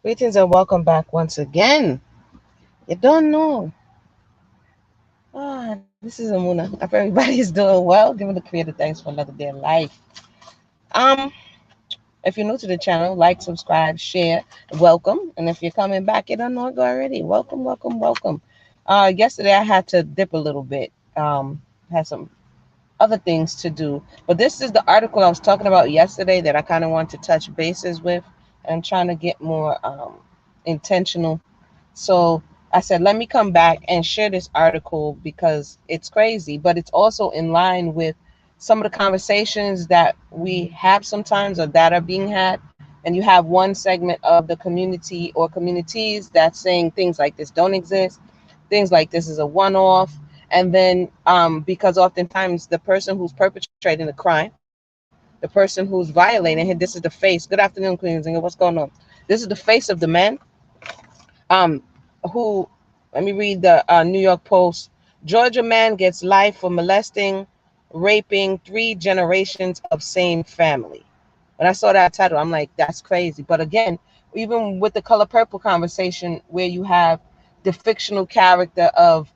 Greetings and welcome back once again. You don't know. This is Amuna. I hope everybody is doing well. Giving the Creator thanks for another day of life. Um, if you're new to the channel, like, subscribe, share, welcome. And if you're coming back, you don't know it already. Welcome, welcome, welcome. Yesterday I had to dip a little bit. Had some other things to do. But this is the article I was talking about yesterday that I kind of want to touch bases with. And trying to get more intentional. So I said, let me come back and share this article because it's crazy, but it's also in line with some of the conversations that we have sometimes or that are being had. And you have one segment of the community or communities that's saying things like this don't exist, things like this is a one-off. And then because oftentimes the person who's perpetrating the crime, the person who's violating, and this is the face. Good afternoon, Queens, and what's going on? This is the face of the man um, who, let me read the New York Post. Georgia man gets life for molesting, raping 3 generations of same family. When I saw that title, I'm like, that's crazy. But again, even with the Color Purple conversation, where you have the fictional character of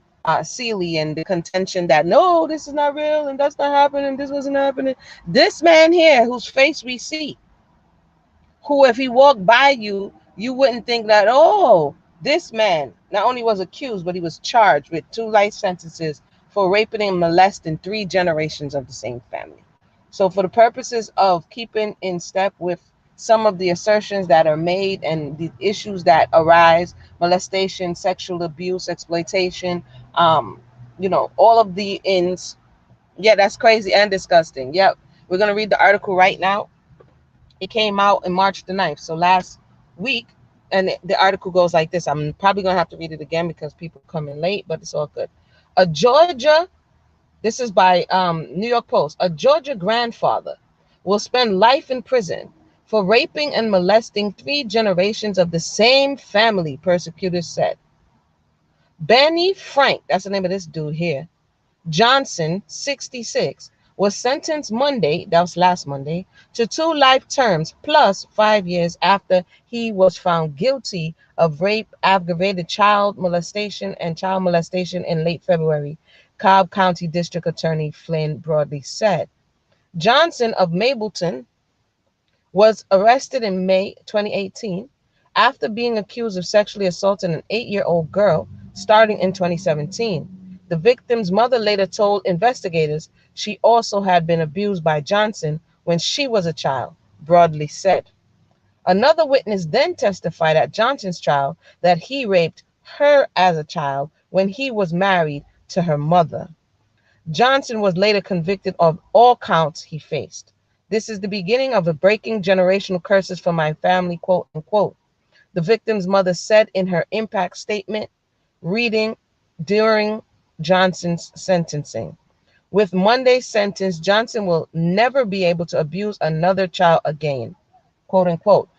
Celie and the contention that no, this is not real and that's not happening, this wasn't happening. This man here, whose face we see, who if he walked by you, you wouldn't think that, oh, this man not only was accused, but he was charged with 2 life sentences for raping and molesting 3 generations of the same family. So for the purposes of keeping in step with some of the assertions that are made and the issues that arise, molestation, sexual abuse, exploitation, all of the ins. Yeah, that's crazy and disgusting. Yep. We're going to read the article right now. It came out in March the 9th, so last week, and the article goes like this. I'm probably going to have to read it again because people come in late, but it's all good. A Georgia, this is by New York Post, a Georgia grandfather will spend life in prison for raping and molesting 3 generations of the same family, prosecutors said. Benny Frank, that's the name of this dude here, Johnson, 66, was sentenced Monday, that was last Monday, to 2 life terms plus 5 years after he was found guilty of rape, aggravated child molestation, and child molestation in late February, Cobb County District Attorney Flynn Broadley said. Johnson of Mableton was arrested in May 2018 after being accused of sexually assaulting an 8-year-old girl starting in 2017. The victim's mother later told investigators she also had been abused by Johnson when she was a child, Broadley said. Another witness then testified at Johnson's trial that he raped her as a child when he was married to her mother. Johnson was later convicted of all counts he faced. This is the beginning of a breaking generational curses for my family, quote unquote. The victim's mother said in her impact statement, reading during Johnson's sentencing. With Monday's sentence, Johnson will never be able to abuse another child again, quote unquote.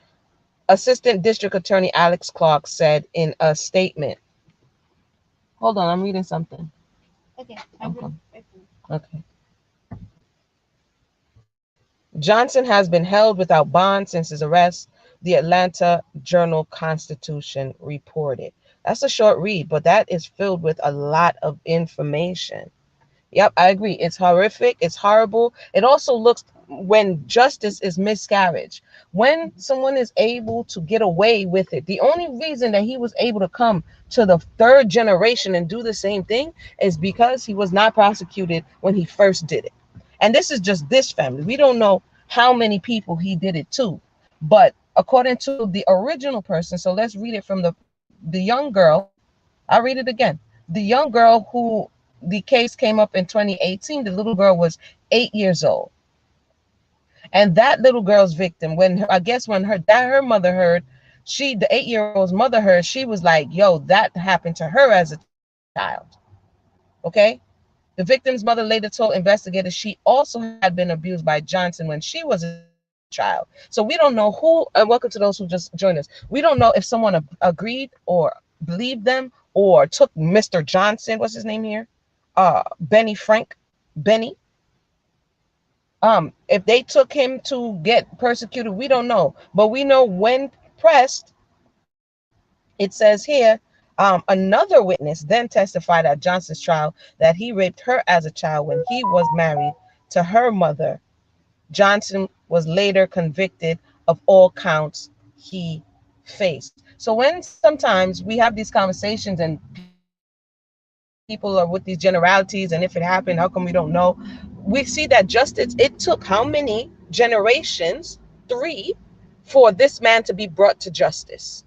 Assistant District Attorney Alex Clark said in a statement. Hold on, I'm reading something. Okay. Okay. Johnson has been held without bond since his arrest, the Atlanta Journal-Constitution reported. That's a short read, but that is filled with a lot of information. Yep, I agree. It's horrific. It's horrible. It also looks when justice is miscarriage. When someone is able to get away with it, the only reason that he was able to come to the 3rd generation and do the same thing is because he was not prosecuted when he first did it. And this is just this family. We don't know how many people he did it to. But according to the original person, so let's read it from the young girl. I'll read it again. The young girl who the case came up in 2018, the little girl was 8 years old. And that little girl's victim, when her mother heard, the 8-year-old's mother heard, she was like, yo, that happened to her as a child. Okay? The victim's mother later told investigators she also had been abused by Johnson when she was a child. So we don't know who, and welcome to those who just joined us. We don't know if someone agreed or believed them or took Mr. Johnson, what's his name here? Benny Frank, Benny. If they took him to get persecuted, we don't know. But we know when pressed, it says here, another witness then testified at Johnson's trial that he raped her as a child when he was married to her mother. Johnson was later convicted of all counts he faced. So when sometimes we have these conversations and people are with these generalities, and if it happened, how come we don't know? We see that justice, it took how many generations? 3 for this man to be brought to justice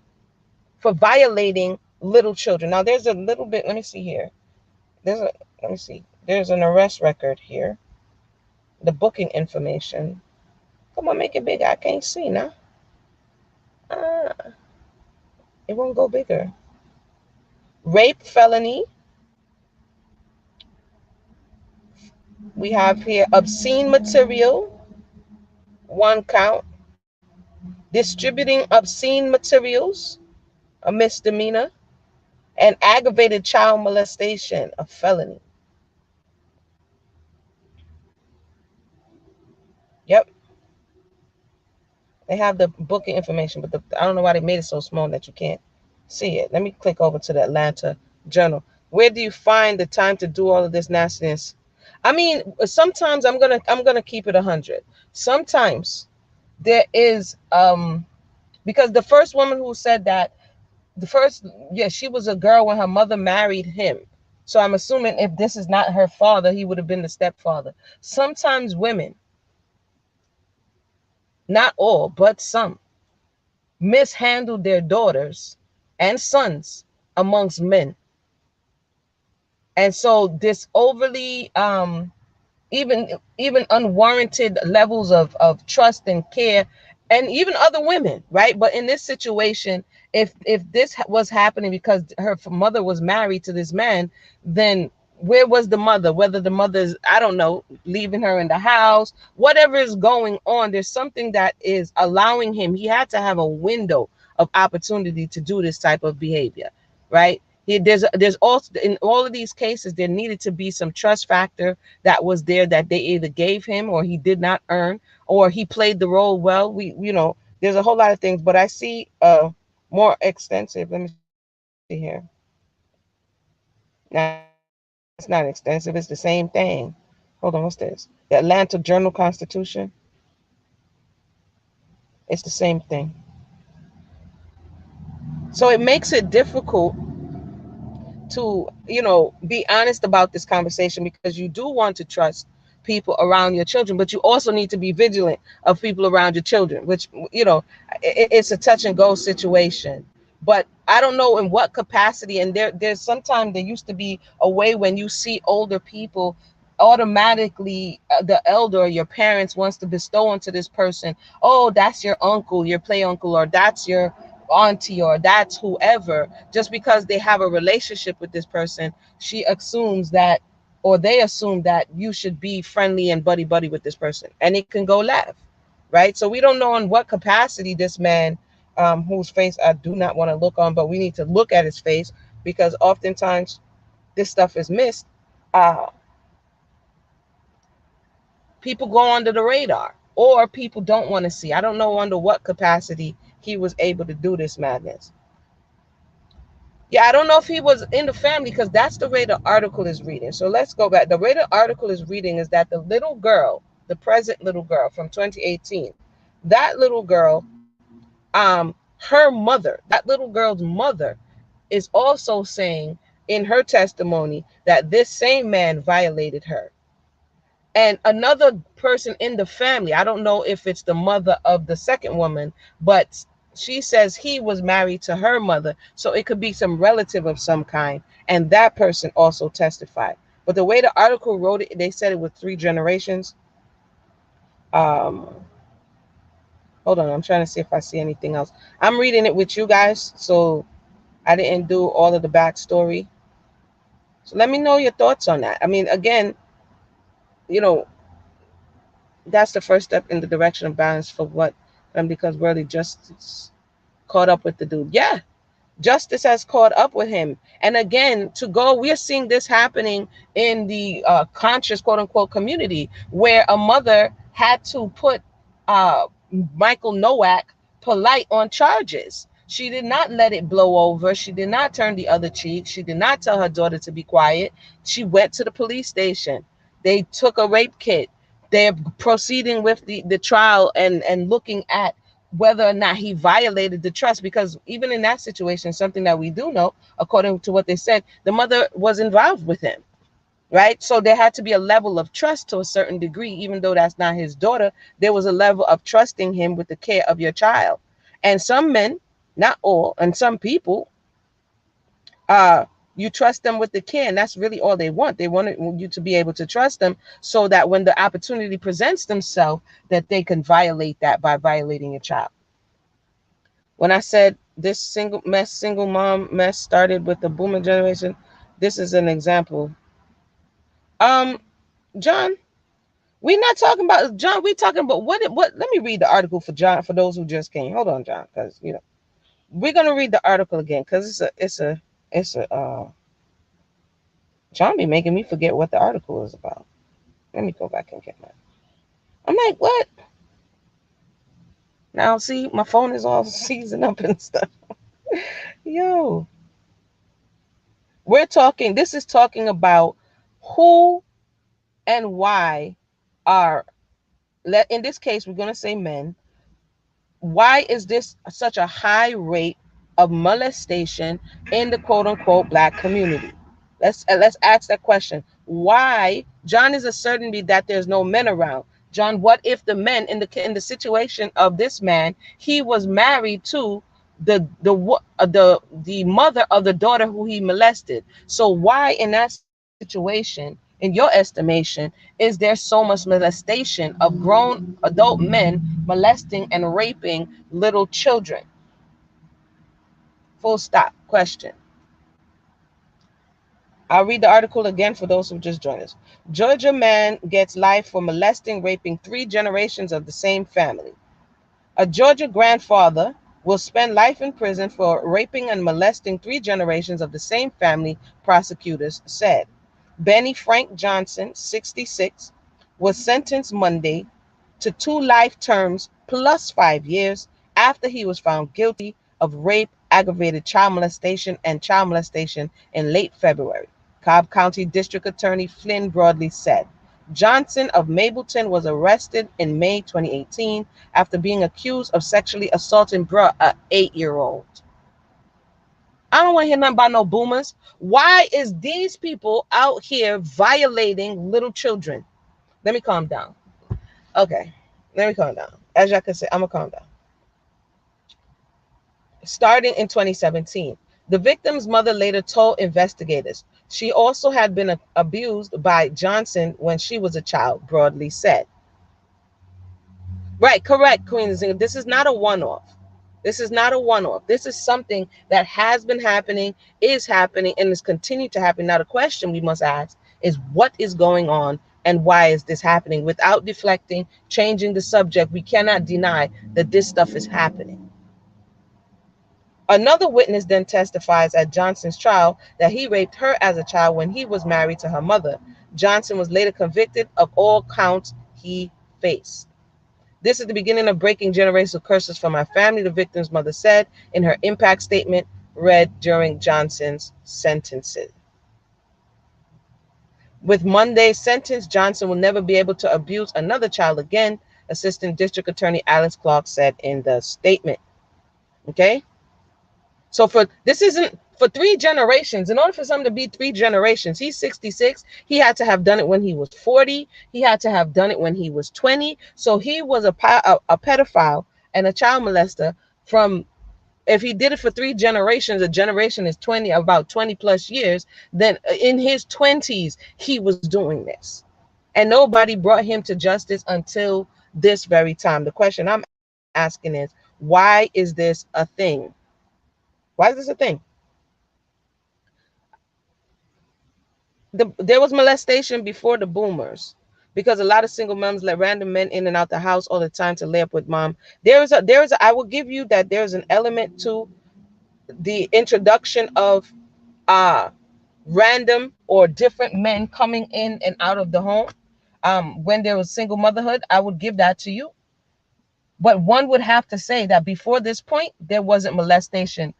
for violating little children. Now there's a little bit, let me see here. Let me see. There's an arrest record here. The booking information. Come on, make it bigger. I can't see now. It won't go bigger. Rape felony. We have here obscene material, 1 count. Distributing obscene materials, a misdemeanor. And aggravated child molestation, a felony. Yep. They have the booking information, but I don't know why they made it so small that you can't see it. Let me click over to the Atlanta Journal. Where do you find the time to do all of this nastiness? I mean, sometimes I'm gonna keep it 100. Sometimes there is because the first woman who said that, she was a girl when her mother married him. So I'm assuming if this is not her father, he would have been the stepfather. Sometimes women, not all, but some, mishandled their daughters and sons amongst men. And so this overly even unwarranted levels of trust and care, and even other women, right? But in this situation, if this was happening because her mother was married to this man, then where was the mother? Whether the mother's, I don't know, leaving her in the house, whatever is going on, there's something that is allowing him. He had to have a window of opportunity to do this type of behavior, right? There's also, in all of these cases, there needed to be some trust factor that was there that they either gave him or he did not earn, or he played the role well. There's a whole lot of things, but I see more extensive. Let me see here. Now it's not extensive, it's the same thing. Hold on, what's this? The Atlanta Journal Constitution. It's the same thing. So it makes it difficult to, be honest about this conversation, because you do want to trust people around your children, but you also need to be vigilant of people around your children, which, it's a touch and go situation. But I don't know in what capacity. And there's sometimes there used to be a way when you see older people, automatically the elder or your parents wants to bestow onto this person, oh, that's your uncle, your play uncle, or that's your auntie, or that's whoever. Just because they have a relationship with this person, she assumes that, or they assume that you should be friendly and buddy buddy with this person, and it can go left, right? So we don't know in what capacity this man, whose face I do not want to look on, but we need to look at his face, because oftentimes this stuff is missed. uh People go under the radar, or people don't want to see. I don't know under what capacity he was able to do this madness. Yeah, I don't know if he was in the family, because that's the way the article is reading. So let's go back. The way the article is reading is that the little girl, the present little girl from 2018, that little girl, her mother, that little girl's mother, is also saying in her testimony that this same man violated her. And another person in the family, I don't know if it's the mother of the second woman, but she says he was married to her mother, so it could be some relative of some kind, and that person also testified. But the way the article wrote it, they said it was 3 generations. um Hold on, I'm trying to see if I see anything else. I'm reading it with you guys, so I didn't do all of the backstory. So let me know your thoughts on that. I mean, again, you know that's the first step in the direction of balance for what, because worldly justice caught up with the dude. Yeah, justice has caught up with him. And again, we're seeing this happening in the conscious, quote unquote, community, where a mother had to put uh, Michael Nowak polite on charges. She did not let it blow over. She did not turn the other cheek. She did not tell her daughter to be quiet. She went to the police station. They took a rape kit. They're proceeding with the trial, and looking at whether or not he violated the trust, because even in that situation, something that we do know, according to what they said, the mother was involved with him, right? So there had to be a level of trust to a certain degree. Even though that's not his daughter, there was a level of trusting him with the care of your child. And some men, not all, and some people, uh you trust them with the care, and that's really all they want. They want you to be able to trust them, so that when the opportunity presents themselves, that they can violate that by violating your child. When I said this single mom mess started with the boomer generation, this is an example. Um, John, we're not talking about John. We're talking about what. Let me read the article for John, for those who just came. Hold on, John, because we're gonna read the article again, because it's a. John be making me forget what the article is about. Let me go back and get that. I'm like, what? Now see, my phone is all seasoned up and stuff. Yo, this is talking about who and why are, in this case, we're going to say men. Why is this such a high rate of molestation in the quote unquote black community? Let's ask that question. Why? John is asserting that there's no men around. John, what if the men in the situation of this man, he was married to the mother of the daughter who he molested? So why in that situation, in your estimation, is there so much molestation of grown adult men molesting and raping little children? Full stop. Question. I'll read the article again for those who just joined us. Georgia man gets life for molesting, raping 3 generations of the same family. A Georgia grandfather will spend life in prison for raping and molesting 3 generations of the same family, prosecutors said. Benny Frank Johnson, 66, was sentenced Monday to 2 life terms plus 5 years after he was found guilty of rape, aggravated child molestation, and child molestation in late February. Cobb County District Attorney Flynn Broadley said. Johnson of Mableton was arrested in May 2018 after being accused of sexually assaulting a 8-year-old. I don't want to hear nothing about no boomers. Why is these people out here violating little children? Let me calm down. Okay, let me calm down. As y'all can see, I'm going to calm down. Starting in 2017, the victim's mother later told investigators she also had been abused by Johnson when she was a child, Broadly said. Right, correct, Queen Zinga. This is not a one-off. This is not a one-off. This is something that has been happening, is happening, and is continuing to happen. Now, the question we must ask is what is going on and why is this happening? Without deflecting, changing the subject, we cannot deny that this stuff is happening. Another witness then testifies at Johnson's trial that he raped her as a child when he was married to her mother. Johnson was later convicted of all counts he faced. This is the beginning of breaking generational curses from my family, the victim's mother said in her impact statement read during Johnson's sentencing. With Monday's sentence, Johnson will never be able to abuse another child again, Assistant District Attorney Alex Clark said in the statement. Okay? So this isn't for 3 generations. In order for something to be 3 generations, he's 66. He had to have done it when he was 40. He had to have done it when he was 20. So he was a pedophile and a child molester from, if he did it for 3 generations, a generation is about 20 plus years, then in his 20s, he was doing this. And nobody brought him to justice until this very time. The question I'm asking is, why is this a thing? Why is this a thing? There was molestation before the boomers because a lot of single moms let random men in and out the house all the time to lay up with mom. I will give you that there's an element to the introduction of random or different men coming in and out of the home when there was single motherhood. I would give that to you. But one would have to say that before this point, there wasn't molestation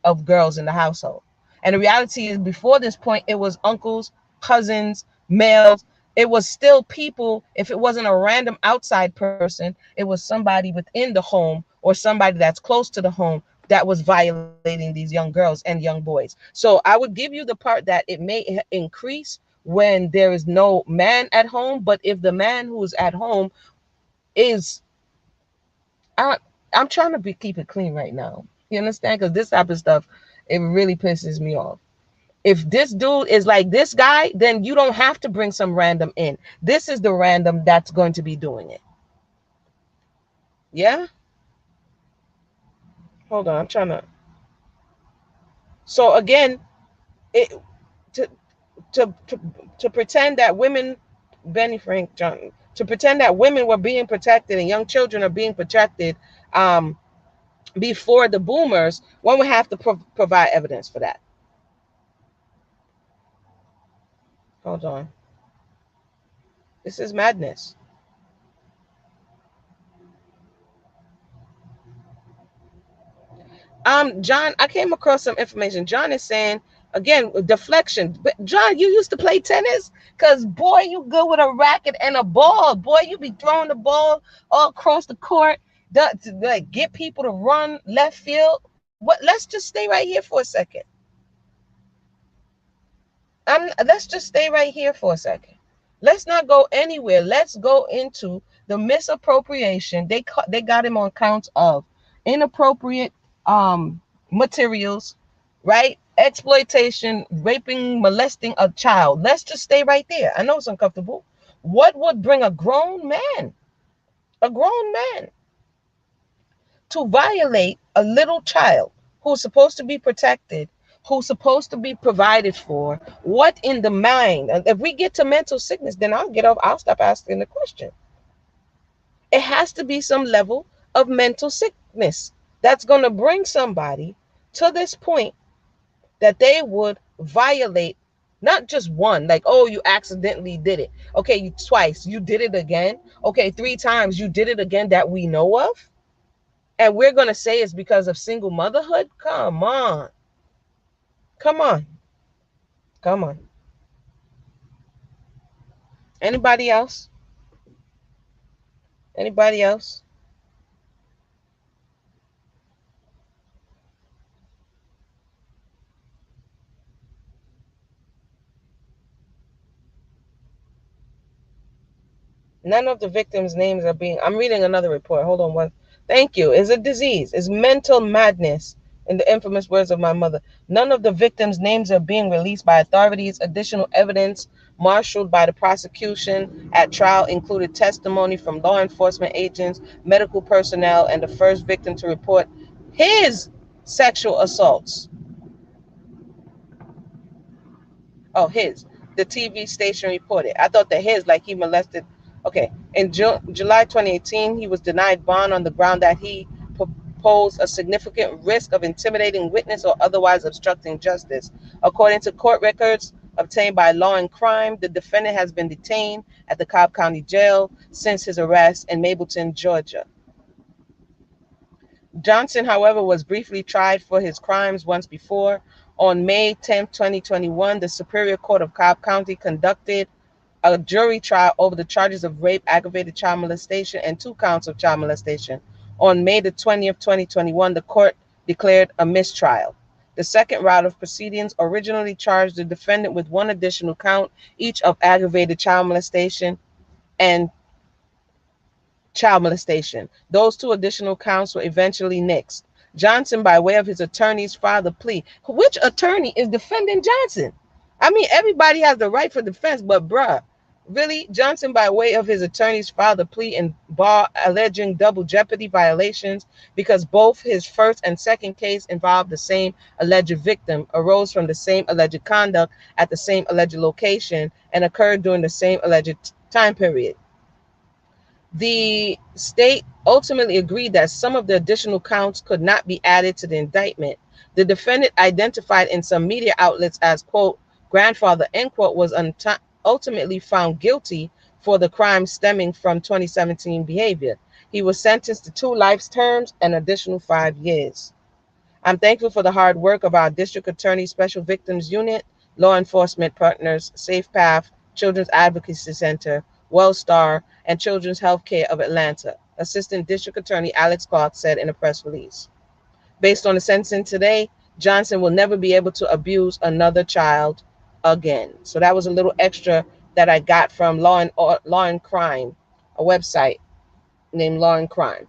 of girls in the household. And the reality is before this point, it was uncles, cousins, males. It was still people. If it wasn't a random outside person, it was somebody within the home or somebody that's close to the home that was violating these young girls and young boys. So I would give you the part that it may increase when there is no man at home. But if the man who's at home is, I'm trying to keep it clean right now. You understand? Because this type of stuff, it really pisses me off. If this dude is like this guy, then you don't have to bring some random in. This is the random that's going to be doing it. Yeah? Hold on, I'm trying to. So again, it to to to, to pretend that women, Benny Frank John, to pretend that women were being protected and young children are being protected before the boomers, one would have to provide evidence for that. Hold on. This is madness. John, I came across some information. John is saying again, deflection. But John, you used to play tennis? Because boy, you good with a racket and a ball. Boy, you be throwing the ball all across the court to like get people to run left field. Let's just stay right here for a second. Let's just stay right here for a second. Let's not go anywhere. Let's go into the misappropriation. They got him on counts of inappropriate materials, right? Exploitation, raping, molesting a child. Let's just stay right there. I know it's uncomfortable. What would bring a grown man to violate a little child who's supposed to be protected who's supposed to be provided for, what in the mind? If we get to mental sickness, then I'll stop asking the question. It has to be some level of mental sickness that's going to bring somebody to this point that they would violate not just one, like, oh, you accidentally did it. Okay, you twice, you did it again. Okay, 3 times, you did it again that we know of. And we're going to say it's because of single motherhood? Come on. Come on. Come on. Anybody else? Anybody else? None of the victims' names are being. I'm reading another report. Hold on one. Thank you. Is a disease. Is mental madness. In the infamous words of my mother. None of the victims' names are being released by authorities. Additional evidence marshaled by the prosecution at trial included testimony from law enforcement agents, medical personnel, and the first victim to report his sexual assaults. Oh, his. The TV station reported. I thought that his, like he molested. Okay. In July 2018, he was denied bond on the ground that he posed a significant risk of intimidating witness or otherwise obstructing justice. According to court records obtained by Law and Crime, the defendant has been detained at the Cobb County Jail since his arrest in Mableton, Georgia. Johnson, however, was briefly tried for his crimes once before. On May 10, 2021, the Superior Court of Cobb County conducted a jury trial over the charges of rape, aggravated child molestation, and 2 counts of child molestation. On May the 20th, 2021, the court declared a mistrial. The second round of proceedings originally charged the defendant with 1 additional count, each of aggravated child molestation and child molestation. Those 2 additional counts were eventually nixed. Johnson, by way of his attorneys, filed a plea. Which attorney is defending Johnson? I mean, everybody has the right for defense, but bruh, really? Johnson, by way of his attorneys, filed a plea in bar alleging double jeopardy violations because both his first and second case involved the same alleged victim, arose from the same alleged conduct at the same alleged location, and occurred during the same alleged time period. The state ultimately agreed that some of the additional counts could not be added to the indictment. The defendant, identified in some media outlets as, quote, grandfather, end quote, was ultimately found guilty for the crime stemming from 2017 behavior. He was sentenced to 2 life terms and additional 5 years. I'm thankful for the hard work of our District Attorney Special Victims Unit, law enforcement partners, Safe Path, Children's Advocacy Center, WellStar, and Children's Healthcare of Atlanta, Assistant District Attorney Alex Clark said in a press release. Based on the sentencing today, Johnson will never be able to abuse another child again. So that was a little extra that I got from Law and Crime, a website named Law and Crime.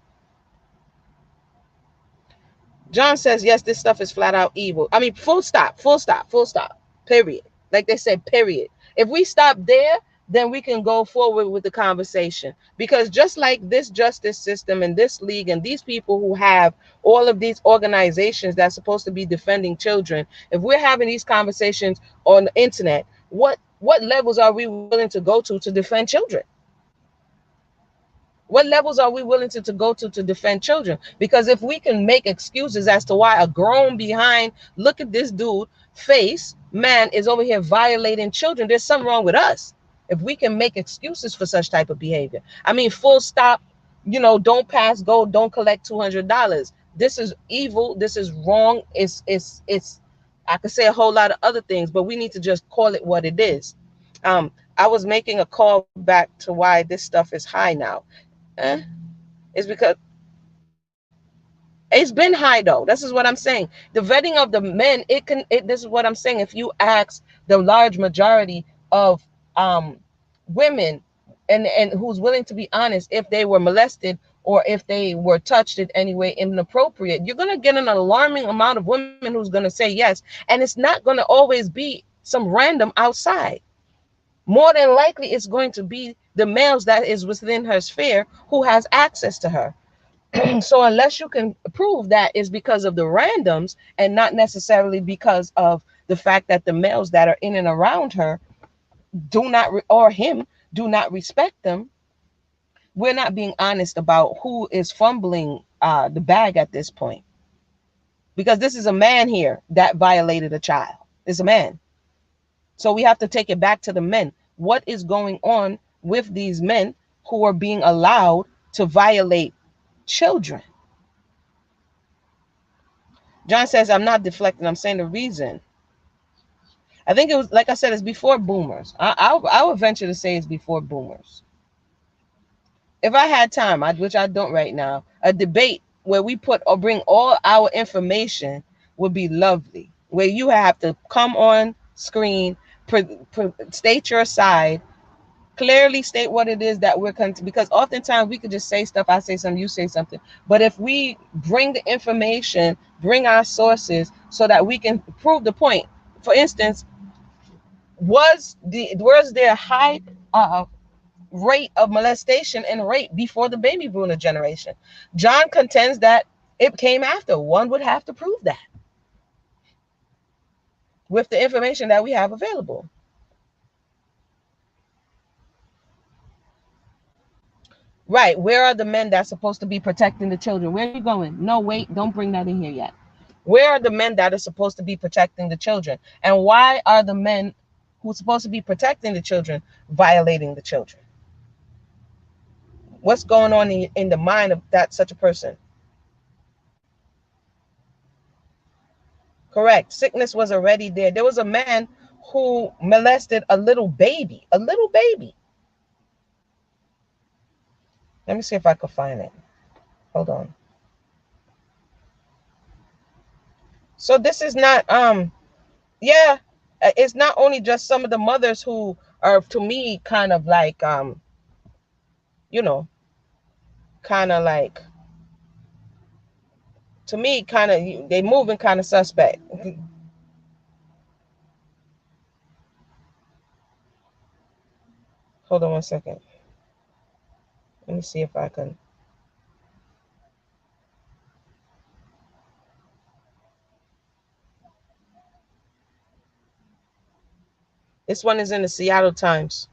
John says, yes, this stuff is flat out evil. I mean, full stop, full stop, full stop, period. Like they said, period. If we stop there, then we can go forward with the conversation. Because just like this justice system and this league and these people who have all of these organizations that's supposed to be defending children, if we're having these conversations on the internet, what levels are we willing to go to defend children? What levels are we willing to go to defend children? Because if we can make excuses as to why a grown behind, look at this dude, face, man is over here violating children, there's something wrong with us. If we can make excuses for such type of behavior. I mean, full stop, don't pass go, don't collect $200. This is evil. This is wrong. It's I could say a whole lot of other things, but we need to just call it what it is. I was making a call back to why this stuff is high now. It's because it's been high though. This is what I'm saying. The vetting of the men, this is what I'm saying. If you ask the large majority of women and who's willing to be honest, if they were molested or if they were touched in any way inappropriate, you're going to get an alarming amount of women who's going to say yes. And it's not going to always be some random outside. More than likely, it's going to be the males that is within her sphere who has access to her. So unless you can prove that is because of the randoms and not necessarily because of the fact that the males that are in and around her do not or him do not respect them, we're not being honest about who is fumbling the bag at this point. Because this is a man here that violated a child. It's a man. So we have to take it back to the men. What is going on with these men who are being allowed to violate children? John says, I'm not deflecting. I'm saying the reason. I think it was, like I said, it's before boomers. I would venture to say it's before boomers. If I had time, which I don't right now, a debate where we put or bring all our information would be lovely. Where you have to come on screen, state your side, clearly state what it is that we're because oftentimes we could just say stuff. I say something, you say something. But if we bring the information, bring our sources so that we can prove the point. For instance, was there high rate of molestation and rape before the baby boomer generation? John contends that it came after. One would have to prove that with the information that we have available. Right. Where are the men that's supposed to be protecting the children? Where are you going? No, wait, don't bring that in here yet. Where are the men that are supposed to be protecting the children? And why are the men who are supposed to be protecting the children violating the children? What's going on in the mind of such a person? Correct. Sickness was already there. There was a man who molested a little baby. A little baby. Let me see if I could find it. Hold on. So this is not yeah, it's not only just some of the mothers who are, to me, kind of like you know, kind of like, to me, kind of, they moving kind of suspect. Hold on one second. Let me see if I can. This one is in the Seattle Times.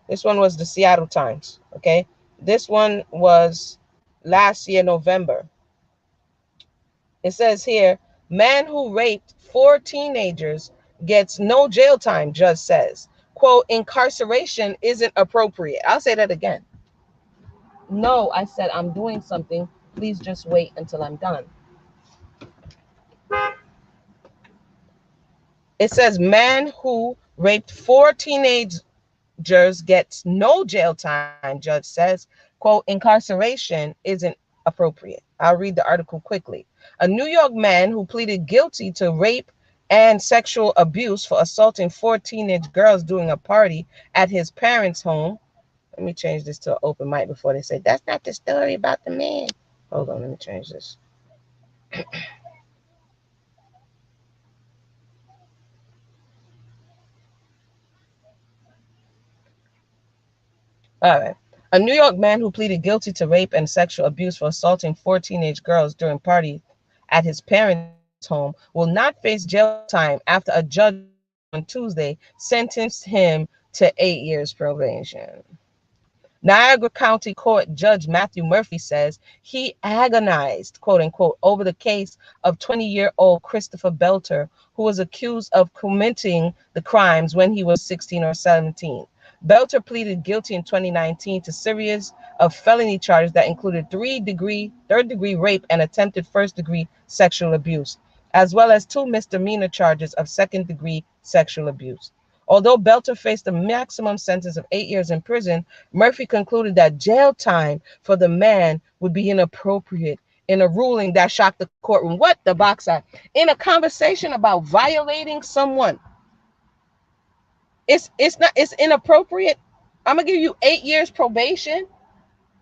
This one was the Seattle Times. Okay. This one was last year, November. It says here, man who raped 4 teenagers gets no jail time, judge says. Quote, incarceration isn't appropriate. I'll say that again. No, I said I'm doing something. Please just wait until I'm done. It says man who raped 4 teenagers gets no jail time, judge says. Quote, incarceration isn't appropriate. I'll read the article quickly. A New York man who pleaded guilty to rape and sexual abuse for assaulting 4 teenage girls during a party at his parents' home. Let me change this to an open mic before they say, that's not the story about the man. Hold on, let me change this. All right. A New York man who pleaded guilty to rape and sexual abuse for assaulting 4 teenage girls during party at his parents' home will not face jail time after a judge on Tuesday sentenced him to 8 years probation. Niagara County Court Judge Matthew Murphy says he agonized, quote unquote, over the case of 20-year-old Christopher Belter, who was accused of committing the crimes when he was 16 or 17. Belter pleaded guilty in 2019 to series of felony charges that included third-degree rape and attempted first-degree sexual abuse, as well as 2 misdemeanor charges of second-degree sexual abuse. Although Belter faced a maximum sentence of 8 years in prison, Murphy concluded that jail time for the man would be inappropriate in a ruling that shocked the courtroom. What the box at? In a conversation about violating someone. It's inappropriate. I'm gonna give you 8 years probation.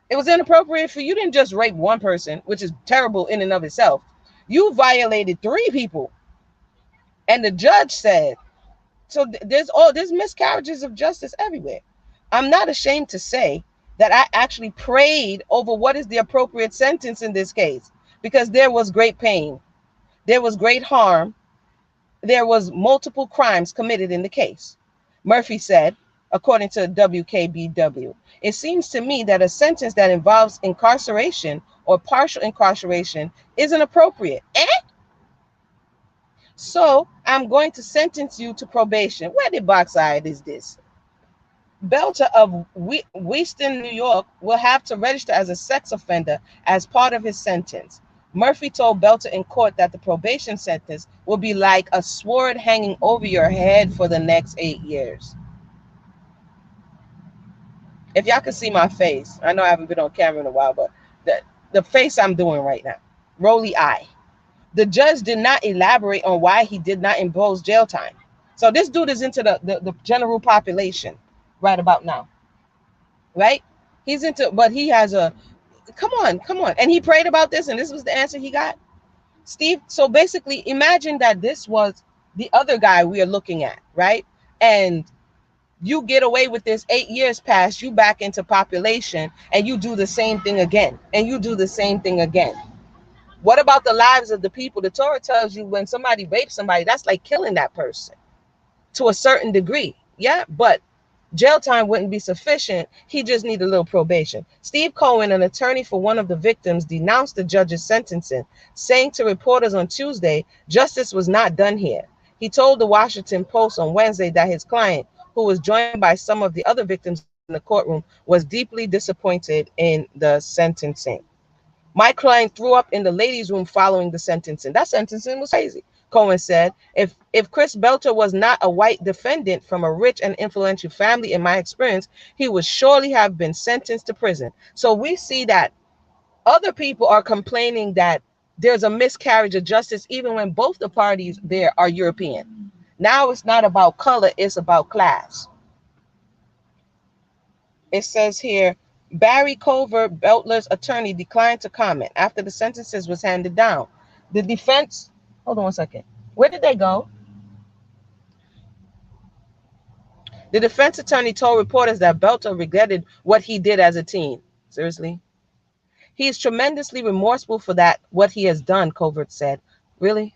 It was inappropriate for you. Didn't just rape one person, which is terrible in and of itself. You violated 3 people. And the judge said, so there's miscarriages of justice everywhere. I'm not ashamed to say that I actually prayed over what is the appropriate sentence in this case, because there was great pain, there was great harm, there was multiple crimes committed in the case. Murphy said, according to WKBW, it seems to me that a sentence that involves incarceration or partial incarceration isn't appropriate. So I'm going to sentence you to probation. Where the backside is this? Belter of Weston, New York, will have to register as a sex offender as part of his sentence. Murphy told Belter in court that the probation sentence will be like a sword hanging over your head for the next 8 years. If y'all can see my face, I know I haven't been on camera in a while, but the face I'm doing right now, rolly eye. The judge did not elaborate on why he did not impose jail time. So this dude is into the general population right about now, right? He's into, but he has a, come on. And he prayed about this, and this was the answer he got. Steve, so basically imagine that this was the other guy we are looking at, right? And you get away with this, 8 years pass, you back into population, and you do the same thing again, and you do the same thing again. What about the lives of the people? The Torah tells you when somebody rapes somebody, that's like killing that person to a certain degree. Yeah, but jail time wouldn't be sufficient. He just needed a little probation. Steve Cohen, an attorney for one of the victims, denounced the judge's sentencing, saying to reporters on Tuesday, justice was not done here. He told the Washington Post on Wednesday that his client, who was joined by some of the other victims in the courtroom, was deeply disappointed in the sentencing. My client threw up in the ladies' room following the sentencing. That sentencing was crazy, Cohen said. If Chris Belter was not a white defendant from a rich and influential family, in my experience, he would surely have been sentenced to prison. So we see that other people are complaining that there's a miscarriage of justice, even when both the parties there are European. Now it's not about color, it's about class. It says here, Barry Covert, Belter's attorney, declined to comment after the sentences was handed down. The defense, hold on one second. Where did they go? The defense attorney told reporters that Belter regretted what he did as a teen. Seriously? He is tremendously remorseful for that, what he has done, Covert said. Really?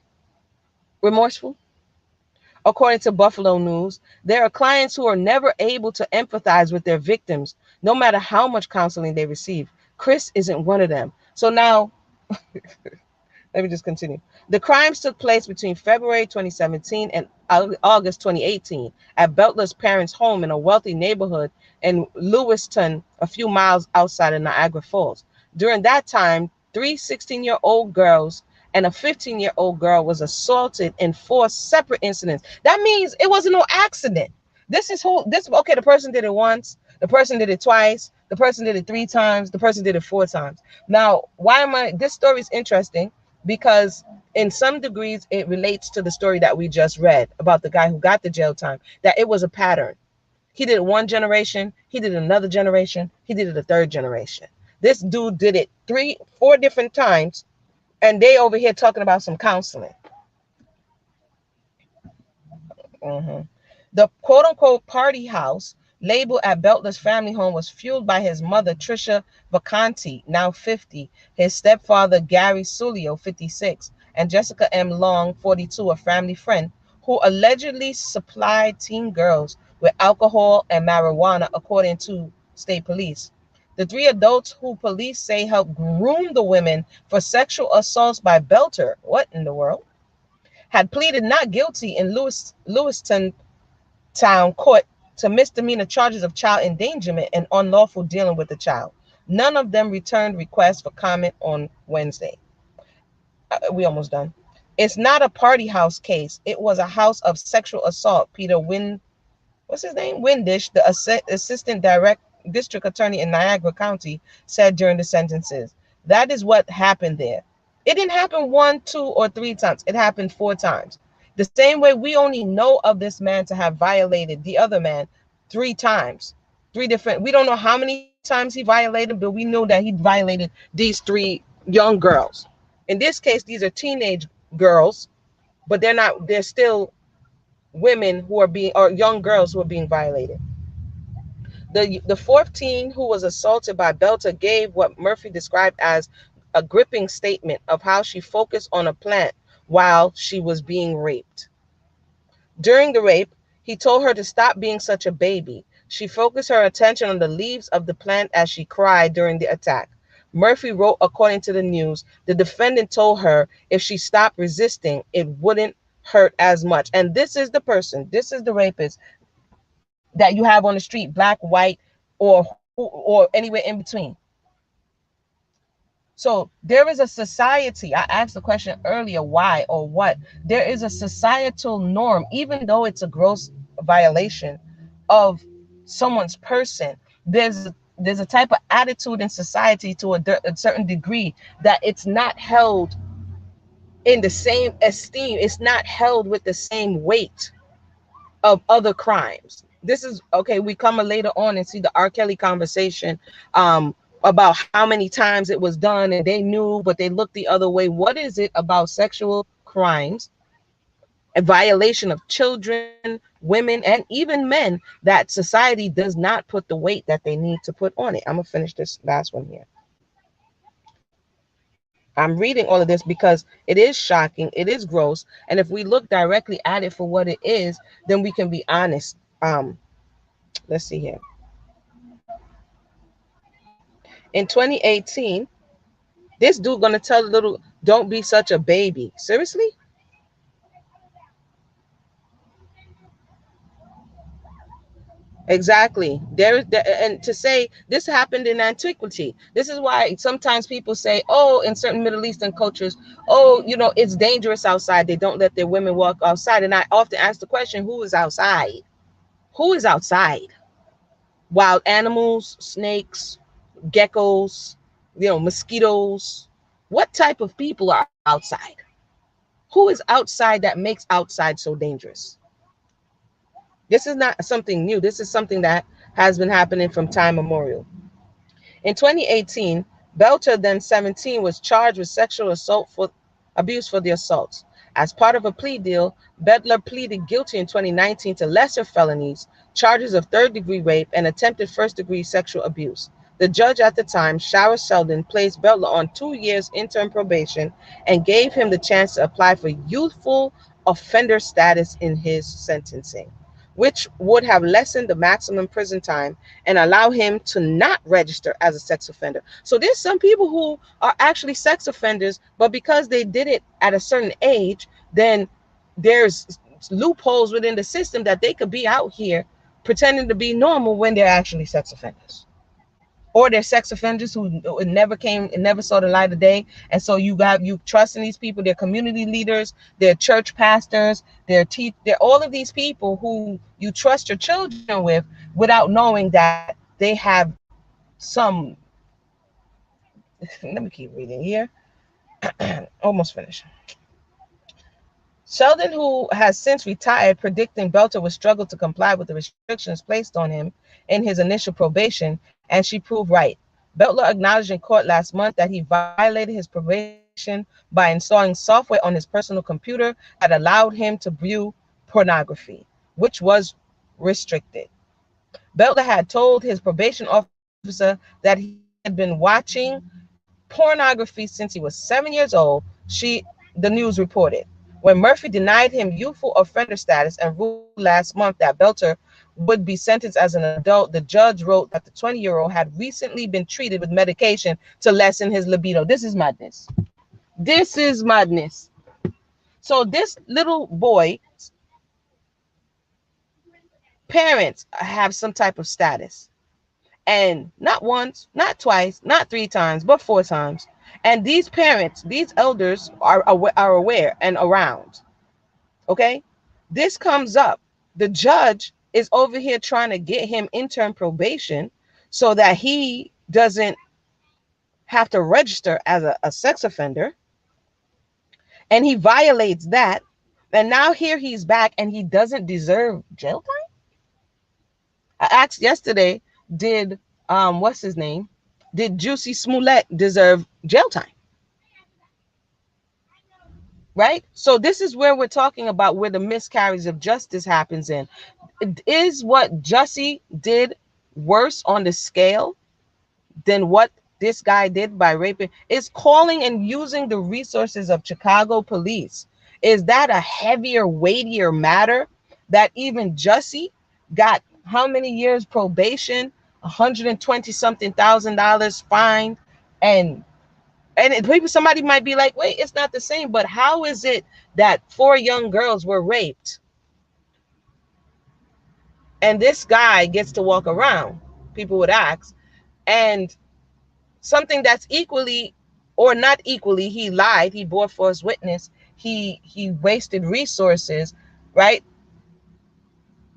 Remorseful? According to Buffalo News, there are clients who are never able to empathize with their victims, no matter how much counseling they receive. Chris isn't one of them. So now, let me just continue. The crimes took place between February 2017 and August 2018 at Belter's parents' home in a wealthy neighborhood in Lewiston, a few miles outside of Niagara Falls. During that time, 3 16-year-old girls and a 15-year-old girl was assaulted in 4 separate incidents. That means it wasn't no accident. Okay, the person did it once, the person did it twice, the person did it 3 times, the person did it 4 times. Now, this story is interesting because in some degrees it relates to the story that we just read about the guy who got the jail time, that it was a pattern. He did it 1 generation, he did it another generation, he did it a 3rd generation. This dude did it 3, 4 different times, and they over here talking about some counseling. The quote-unquote party house label at Belter's family home was fueled by his mother, Tricia Vacanti, now 50, his stepfather, Gary Sulio, 56, and Jessica M. Long, 42, a family friend, who allegedly supplied teen girls with alcohol and marijuana, according to state police. The 3 adults who police say helped groom the women for sexual assaults by Belter, what in the world, had pleaded not guilty in Lewiston Town Court to misdemeanor charges of child endangerment and unlawful dealing with a child. None of them returned requests for comment on Wednesday. We almost done. It's not a party house case. It was a house of sexual assault, Peter Windish, the assistant district attorney in Niagara County, said during the sentences. That is what happened there. It didn't happen 1, 2, or 3 times. It happened 4 times. The same way we only know of this man to have violated the other man 3 times. 3 different, we don't know how many times he violated, but we know that he violated these 3 young girls. In this case, these are teenage girls, but they're still women who are or young girls who are being violated. The fourth teen who was assaulted by Belter gave what Murphy described as a gripping statement of how she focused on a plant while she was being raped. During the rape, he told her to stop being such a baby. She focused her attention on the leaves of the plant as she cried during the attack. Murphy wrote, according to the news, the defendant told her if she stopped resisting, it wouldn't hurt as much. And this is the person, this is the rapist that you have on the street, black, white, or anywhere in between. So there is a society. I asked the question earlier, why or what? There is a societal norm, even though it's a gross violation of someone's person. There's a type of attitude in society to a certain degree that it's not held in the same esteem. It's not held with the same weight of other crimes. This is okay. We come later on and see the R. Kelly conversation about how many times it was done and they knew, but they looked the other way. What is it about sexual crimes, a violation of children, women, and even men that society does not put the weight that they need to put on it? I'm gonna finish this last one here. I'm reading all of this because it is shocking, it is gross, and if we look directly at it for what it is, then we can be honest. Let's see here. In 2018, this dude gonna tell the little, don't be such a baby. Seriously? Exactly. And to say this happened in antiquity. This is why sometimes people say, oh, in certain Middle Eastern cultures, oh, it's dangerous outside. They don't let their women walk outside. And I often ask the question, who is outside? Who is outside? Wild animals, snakes, geckos, mosquitoes. What type of people are outside? Who is outside that makes outside so dangerous? This is not something new. This is something that has been happening from time immemorial. In 2018, Belter, then 17, was charged with sexual assault for abuse for the assaults. As part of a plea deal, Bedler pleaded guilty in 2019 to lesser felonies, charges of third-degree rape and attempted first-degree sexual abuse. The judge at the time, Shara Sheldon, placed Bedler on 2 years interim probation and gave him the chance to apply for youthful offender status in his sentencing, which would have lessened the maximum prison time and allow him to not register as a sex offender. So there's some people who are actually sex offenders, but because they did it at a certain age, then there's loopholes within the system that they could be out here pretending to be normal when they're actually sex offenders. Or they're sex offenders who never saw the light of day. And so you trust in these people. They're community leaders, they're church pastors, they're all of these people who you trust your children with without knowing that they have some. Let me keep reading here. Almost finished. Sheldon, who has since retired, predicting Belter would struggle to comply with the restrictions placed on him in his initial probation, and she proved right. Belter acknowledged in court last month that he violated his probation by installing software on his personal computer that allowed him to view pornography, which was restricted. Belter had told his probation officer that he had been watching pornography since he was 7 years old. The news reported. When Murphy denied him youthful offender status and ruled last month that Belter would be sentenced as an adult, the judge wrote that the 20-year-old had recently been treated with medication to lessen his libido. This is madness. This is madness. So this little boy, parents have some type of status. And not once, not twice, not 3 times, but 4 times. And these parents, these elders are aware and around. Okay? This comes up. The judge is over here trying to get him interim probation so that he doesn't have to register as a sex offender. And he violates that. And now here he's back and he doesn't deserve jail time. I asked yesterday, did what's his name? Did Juicy Smollett deserve jail time? Right? So this is where we're talking about where the miscarriage of justice happens in. Is what Jussie did worse on the scale than what this guy did by raping, is calling and using the resources of Chicago police. Is that a heavier, weightier matter that even Jussie got how many years probation, 120 something thousand dollars fined, and people, somebody might be like, wait, it's not the same. But how is it that 4 young girls were raped and this guy gets to walk around? People would ask. And something that's equally or not equally, he lied, he bore false witness, he wasted resources, right?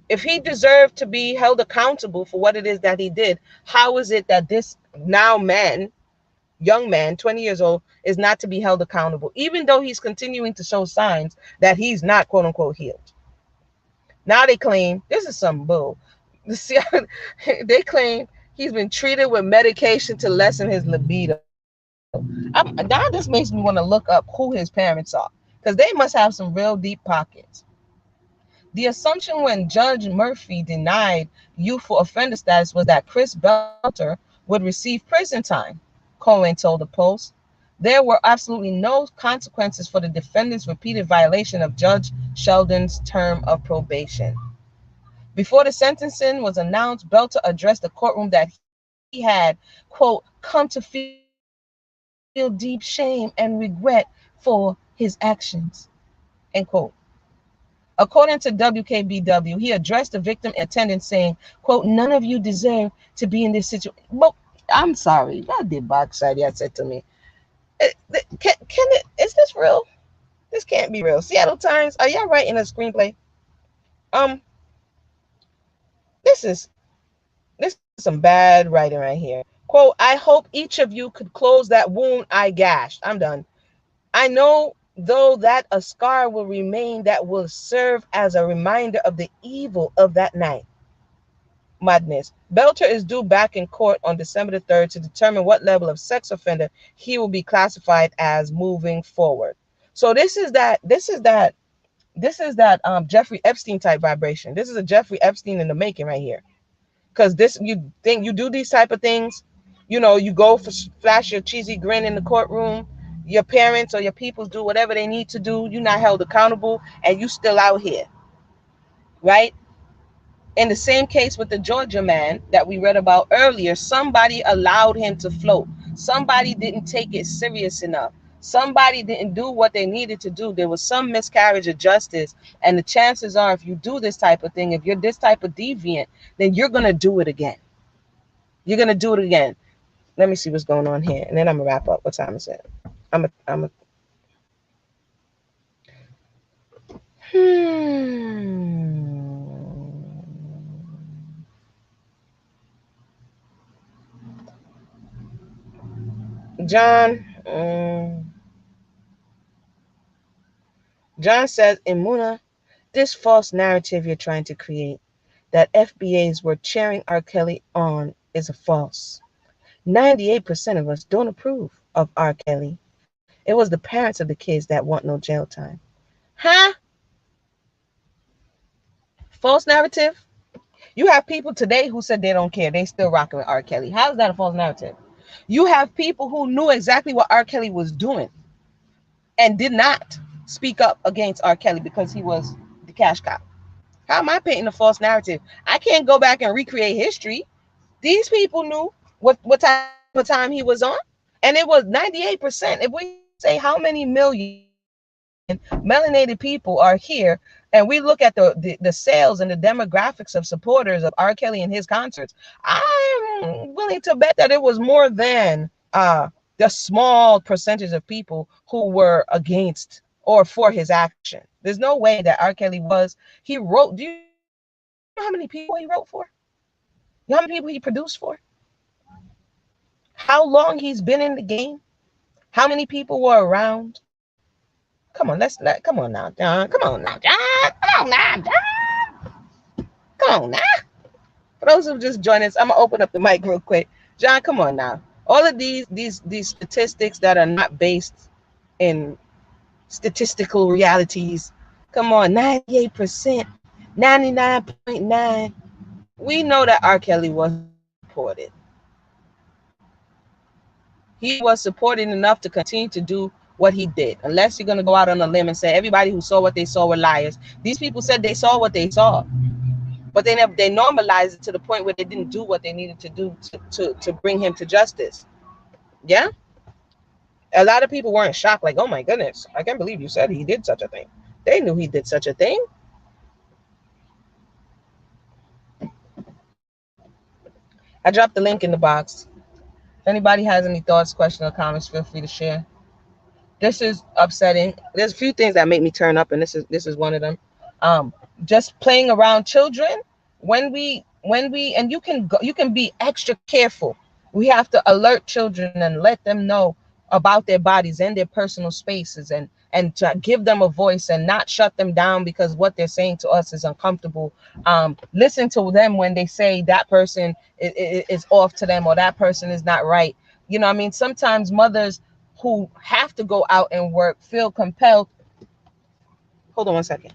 If he deserved to be held accountable for what it is that he did, how is it that this now man, young man, 20 years old, is not to be held accountable, even though he's continuing to show signs that he's not quote unquote healed? Now they claim this is some bull. They claim he's been treated with medication to lessen his libido. Now this makes me want to look up who his parents are, because they must have some real deep pockets. The assumption when Judge Murphy denied youthful offender status was that Chris Belter would receive prison time, Cohen told the Post. There were absolutely no consequences for the defendant's repeated violation of Judge Sheldon's term of probation. Before the sentencing was announced, Belter addressed the courtroom that he had, quote, come to feel deep shame and regret for his actions, end quote. According to WKBW, he addressed the victim in attendance saying, quote, none of you deserve to be in this situation. Well, I'm sorry, that did backside. I said to me, is this real? This can't be real. Seattle Times, are y'all writing a screenplay? This is some bad writing right here. Quote, I hope each of you could close that wound I gashed. I'm done. I know, though, that a scar will remain that will serve as a reminder of the evil of that night. Madness. Belter is due back in court on December the 3rd to determine what level of sex offender he will be classified as moving forward. So this is that Jeffrey Epstein type vibration. This is a Jeffrey Epstein in the making right here. Because this, you think you do these type of things, you know, you go for flash your cheesy grin in the courtroom, your parents or your people do whatever they need to do, you're not held accountable, and you still out here, right? In the same case with the Georgia man that we read about earlier, somebody allowed him to float. Somebody didn't take it serious enough. Somebody didn't do what they needed to do. There was some miscarriage of justice. And the chances are, if you do this type of thing, if you're this type of deviant, then you're going to do it again. You're going to do it again. Let me see what's going on here. And then I'm going to wrap up. What time is it? John says, Imuna, this false narrative you're trying to create, that FBAs were cheering R. Kelly on, is a false. 98% of us don't approve of R. Kelly. It was the parents of the kids that want no jail time. Huh? False narrative? You have people today who said they don't care. They still rocking with R. Kelly. How is that a false narrative? You have people who knew exactly what R. Kelly was doing and did not speak up against R. Kelly because he was the cash cow. How am I painting a false narrative? I can't go back and recreate history. These people knew what type of time he was on. And it was 98%. If we say how many million melanated people are here, and we look at the sales and the demographics of supporters of R. Kelly and his concerts, I'm willing to bet that it was more than the small percentage of people who were against or for his action. There's no way that R. Kelly he wrote, do you know how many people he wrote for? You know how many people he produced for? How long he's been in the game? How many people were around? Come on, come on now, John. Come on now, John. Come on now, John. Come on now. For those who just joined us, I'm gonna open up the mic real quick. John, come on now. All of these statistics that are not based in statistical realities. Come on, 98%, 99.9. We know that R. Kelly was supported. He was supported enough to continue to do what he did. Unless you're going to go out on a limb and say everybody who saw what they saw were liars. These people said they saw what they saw, but they normalized it to the point where they didn't do what they needed to do to bring him to justice. Yeah? A lot of people weren't shocked, like, oh my goodness, I can't believe you said he did such a thing. They knew he did such a thing. I dropped the link in the box. If anybody has any thoughts, questions, or comments, feel free to share. This is upsetting. There's a few things that make me turn up, and this is one of them. Um, just playing around children. When we and you can be extra careful. We have to alert children and let them know about their bodies and their personal spaces, and to give them a voice and not shut them down because what they're saying to us is uncomfortable. Listen to them when they say that person is off to them, or that person is not right. You know what I mean? Sometimes mothers who have to go out and work feel compelled. Hold on one second.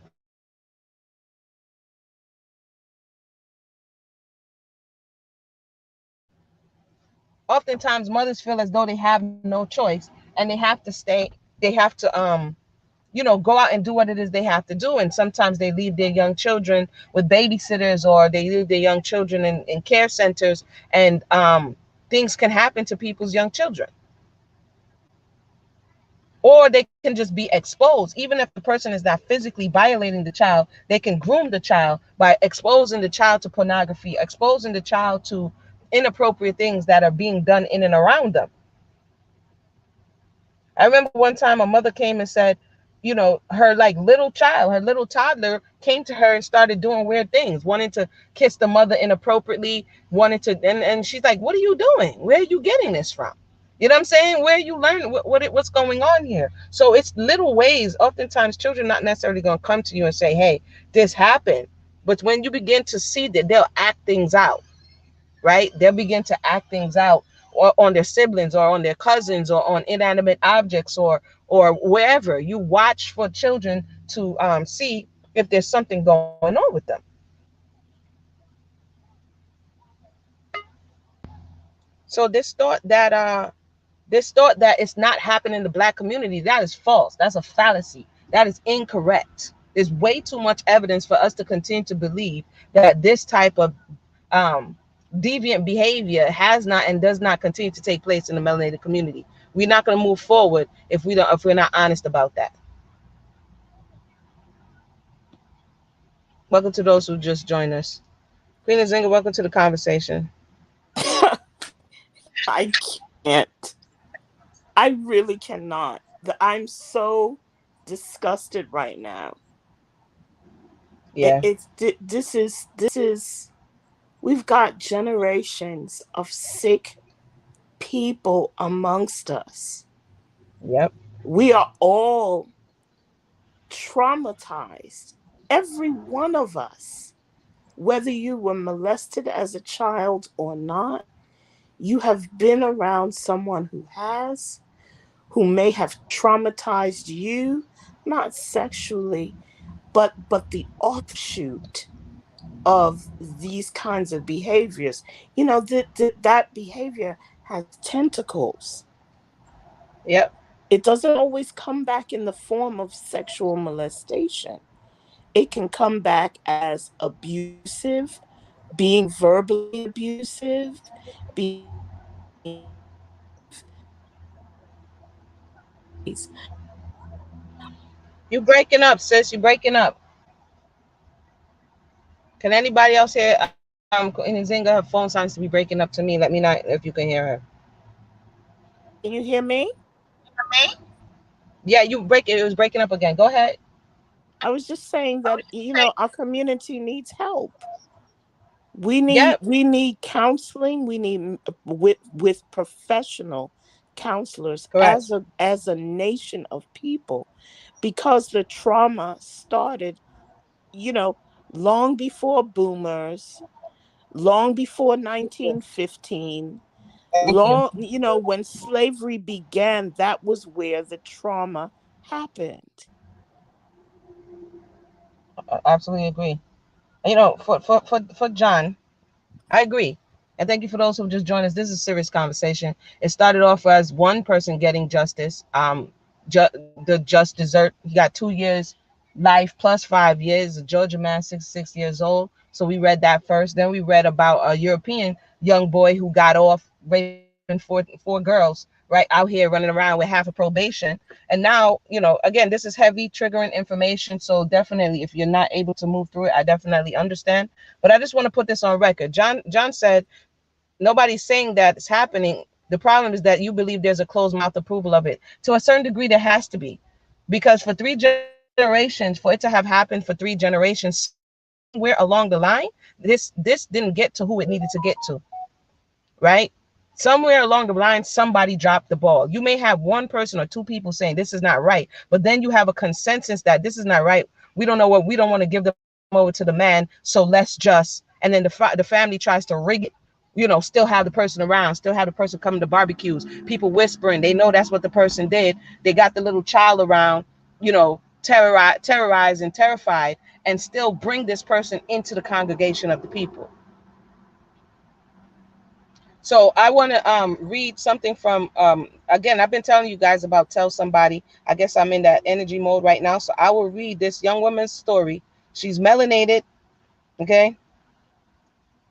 Oftentimes mothers feel as though they have no choice and they have to stay, they have to go out and do what it is they have to do. And sometimes they leave their young children with babysitters, or they leave their young children in care centers, and things can happen to people's young children. Or they can just be exposed. Even if the person is not physically violating the child, they can groom the child by exposing the child to pornography, exposing the child to inappropriate things that are being done in and around them. I remember one time a mother came and said, her like little child, her little toddler came to her and started doing weird things, wanting to kiss the mother inappropriately, wanted to, and she's like, what are you doing? Where are you getting this from? You know what I'm saying? Where you learn what's going on here? So it's little ways. Oftentimes, children not necessarily going to come to you and say, "Hey, this happened," but when you begin to see that, they'll act things out, right? They'll begin to act things out, or on their siblings, or on their cousins, or on inanimate objects, or wherever. You watch for children to see if there's something going on with them. So this thought that it's not happening in the black community, that is false. That's a fallacy. That is incorrect. There's way too much evidence for us to continue to believe that this type of um, deviant behavior has not and does not continue to take place in the melanated community. We're not going to move forward if we're not honest about that. Welcome to those who just joined us. Queen Nzinga, welcome to the conversation. I can't. I really cannot. I'm so disgusted right now. Yeah. This is we've got generations of sick people amongst us. Yep. We are all traumatized. Every one of us, whether you were molested as a child or not, you have been around someone who may have traumatized you, not sexually, but the offshoot of these kinds of behaviors. That behavior has tentacles. Yep. It doesn't always come back in the form of sexual molestation. It can come back as abusive, being verbally abusive, being You breaking up, sis. You breaking up. Can anybody else hear? Queen Nzinga, her phone sounds to be breaking up to me. Let me know if you can hear her. Can you hear me? Yeah, you break it. It was breaking up again. Go ahead. I was just saying that our community needs help. We need Yep. we need counseling. We need with professional counselors Correct. as a nation of people, because the trauma started, you know, long before boomers, long before Thank you. 1915, Thank you. when slavery began, that was where the trauma happened. I absolutely agree. For John. I agree. And thank you for those who just joined us. This is a serious conversation. It started off as one person getting justice. The just desert. He got 2 years life plus 5 years. A Georgia man, 66 years old. So we read that first. Then we read about a European young boy who got off raping four girls right out here running around with half a probation. And now, again, this is heavy triggering information. So definitely, if you're not able to move through it, I definitely understand. But I just want to put this on record. John said nobody's saying that it's happening. The problem is that you believe there's a closed mouth approval of it. To a certain degree, there has to be, because for 3 generations, for it to have happened for 3 generations, somewhere along the line, this didn't get to who it needed to get to, right? Somewhere along the line, somebody dropped the ball. You may have one person or two people saying this is not right, but then you have a consensus that this is not right. We don't know what, we don't want to give them over to the man, so let's just, and then the family tries to rig it, still have the person around, still have the person coming to barbecues, people whispering, they know that's what the person did. They got the little child around, terrorized and terrified, and still bring this person into the congregation of the people. So I want to read something from, again, I've been telling you guys about Tell Somebody. I guess I'm in that energy mode right now. So I will read this young woman's story. She's melanated, okay?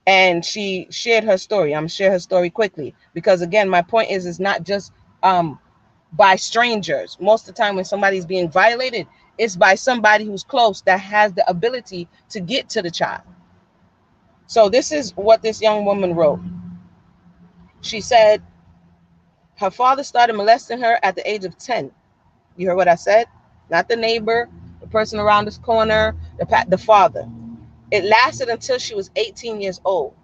And she shared her story. I'm gonna share her story quickly because, again, my point is, it's not just by strangers. Most of the time when somebody's being violated, it's by somebody who's close that has the ability to get to the child. So this is what this young woman wrote. She said her father started molesting her at the age of 10. You heard what I said? Not the neighbor, the person around this corner, the father. It lasted until she was 18 years old.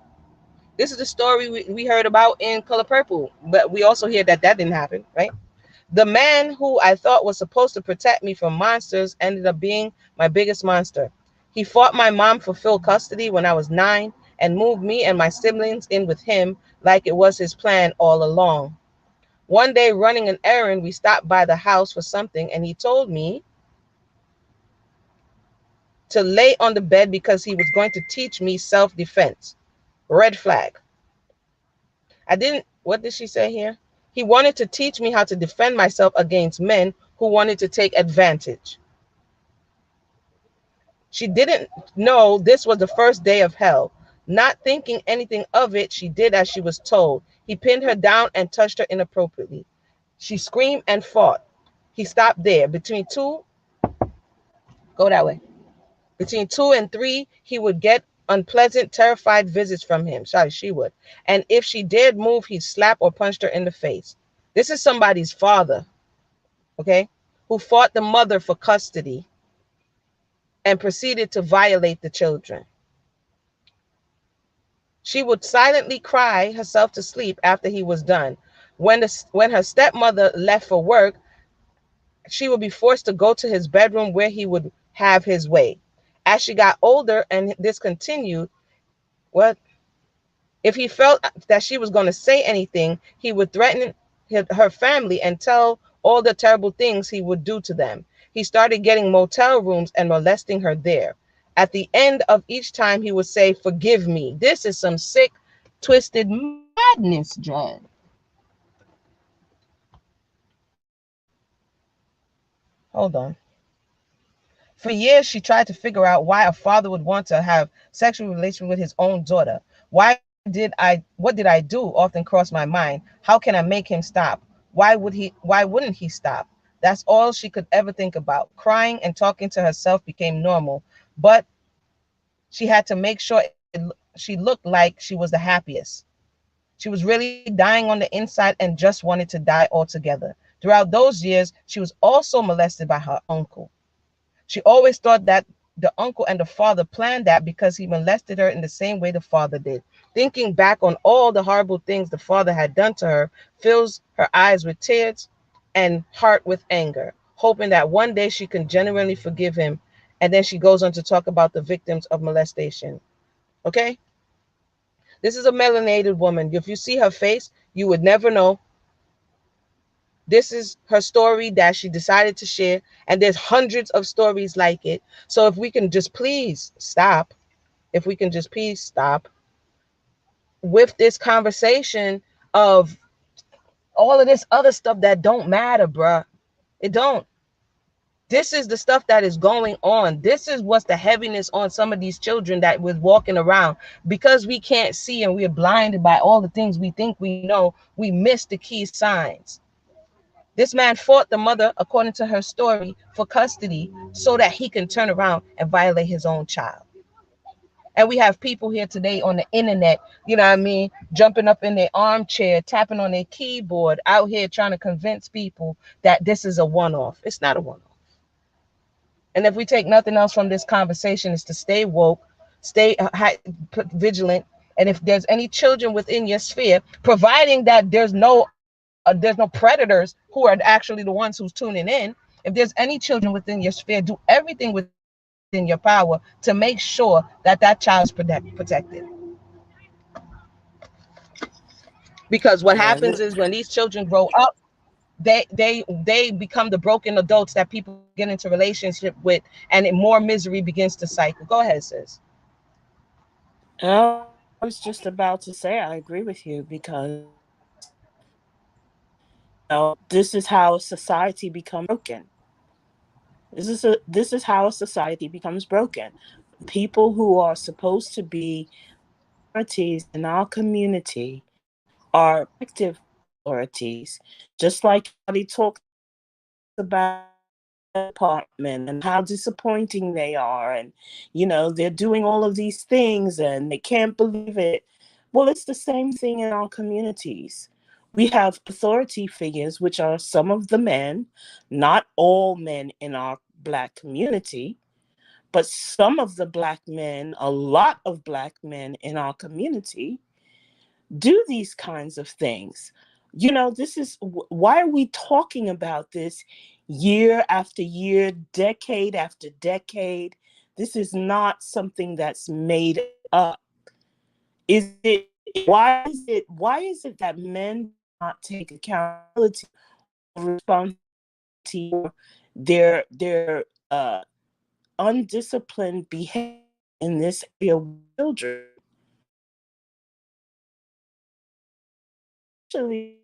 This is the story we heard about in Color Purple, but we also hear that didn't happen, right? The man who I thought was supposed to protect me from monsters ended up being my biggest monster. He fought my mom for full custody when I was 9 and moved me and my siblings in with him like it was his plan all along. One day, running an errand, we stopped by the house for something, and he told me to lay on the bed because he was going to teach me self-defense. Red flag. I didn't, what did she say here? He wanted to teach me how to defend myself against men who wanted to take advantage. She didn't know this was the first day of hell. Not thinking anything of it, she did as she was told. He pinned her down and touched her inappropriately. She screamed and fought. He stopped there. Go that way. Between 2 and 3, he would get unpleasant, terrified visits from him. Sorry, she would. And if she dared move, he'd slap or punched her in the face. This is somebody's father, okay, who fought the mother for custody and proceeded to violate the children. She would silently cry herself to sleep after he was done. When her stepmother left for work, she would be forced to go to his bedroom where he would have his way. As she got older and this continued, what? If he felt that she was going to say anything, he would threaten her family and tell all the terrible things he would do to them. He started getting motel rooms and molesting her there. At the end of each time, he would say, "Forgive me." This is some sick, twisted madness, John. Hold on. For years, she tried to figure out why a father would want to have sexual relations with his own daughter. What did I do? Often crossed my mind. How can I make him stop? Why wouldn't he stop? That's all she could ever think about. Crying and talking to herself became normal, but she had to make sure she looked like she was the happiest. She was really dying on the inside and just wanted to die altogether. Throughout those years, she was also molested by her uncle. She always thought that the uncle and the father planned that because he molested her in the same way the father did. Thinking back on all the horrible things the father had done to her fills her eyes with tears and heart with anger, hoping that one day she can genuinely forgive him. And then she goes on to talk about the victims of molestation. Okay? This is a melanated woman. If you see her face, you would never know. This is her story that she decided to share, and there's hundreds of stories like it. So if we can just please stop, if we can just please stop, with this conversation of all of this other stuff that don't matter, bruh. It don't. This is the stuff that is going on. This is what's the heaviness on some of these children that was walking around, because we can't see and we're blinded by all the things we think we know. We miss the key signs. This man fought the mother, according to her story, for custody so that he can turn around and violate his own child. And we have people here today on the internet, you know what I mean, jumping up in their armchair, tapping on their keyboard, out here trying to convince people that this is a one-off. It's not a one-off. And if we take nothing else from this conversation, is to stay woke, stay vigilant. And if there's any children within your sphere, providing that there's no predators who are actually the ones who's tuning in. If there's any children within your sphere, do everything within your power to make sure that that child is protected. Because what happens is when these children grow up, they become the broken adults that people get into relationship with, and more misery begins to cycle. Go ahead, sis. I was just about to say I agree with you, because this is how society becomes broken. This is how society becomes broken. People who are supposed to be authorities in our community are active authorities, just like he talked about department and how disappointing they are, and they're doing all of these things and they can't believe it. Well, it's the same thing in our communities. We have authority figures, which are some of the men, not all men in our Black community, but some of the Black men, a lot of Black men in our community do these kinds of things. This is why are we talking about this year after year, decade after decade? This is not something that's made up. Why is it that men not take accountability or responsibility for their undisciplined behavior in this area of children? Actually,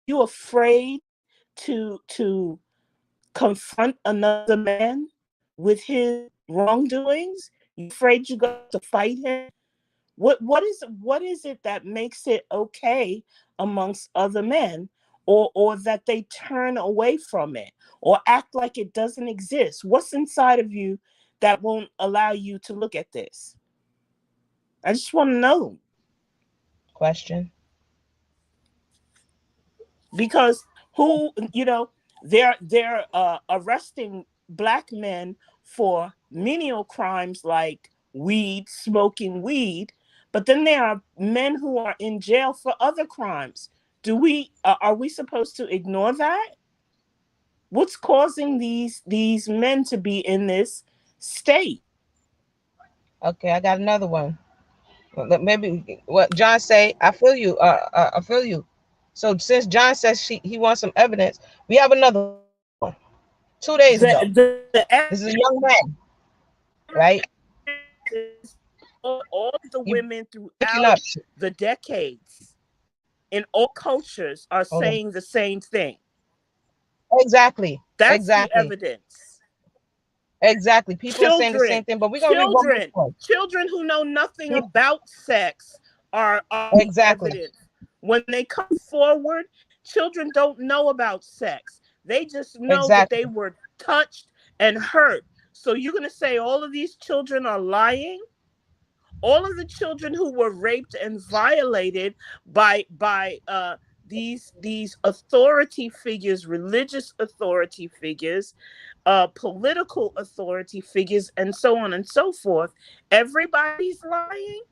you afraid to confront another man with his wrongdoings? You afraid you got to fight him? What is it that makes it okay amongst other men, or that they turn away from it or act like it doesn't exist? What's inside of you that won't allow you to look at this? I just want to know. Question. Because they're arresting Black men for menial crimes like smoking weed, but then there are men who are in jail for other crimes. Are we supposed to ignore that? What's causing these men to be in this state? Okay, I got another one. Maybe what John say. I feel you. I feel you. So since John says he wants some evidence, we have another one. 2 days ago, this is a young man, right? All the women throughout the decades in all cultures are saying the same thing. Exactly. That's exactly. the evidence. Exactly. People are saying the same thing, but we're going to read one. Children who know nothing about sex are exactly evidence. When they come forward, children don't know about sex. They just know that they were touched and hurt. So you're going to say all of these children are lying? All of the children who were raped and violated by these authority figures, religious authority figures, political authority figures, and so on and so forth, everybody's lying?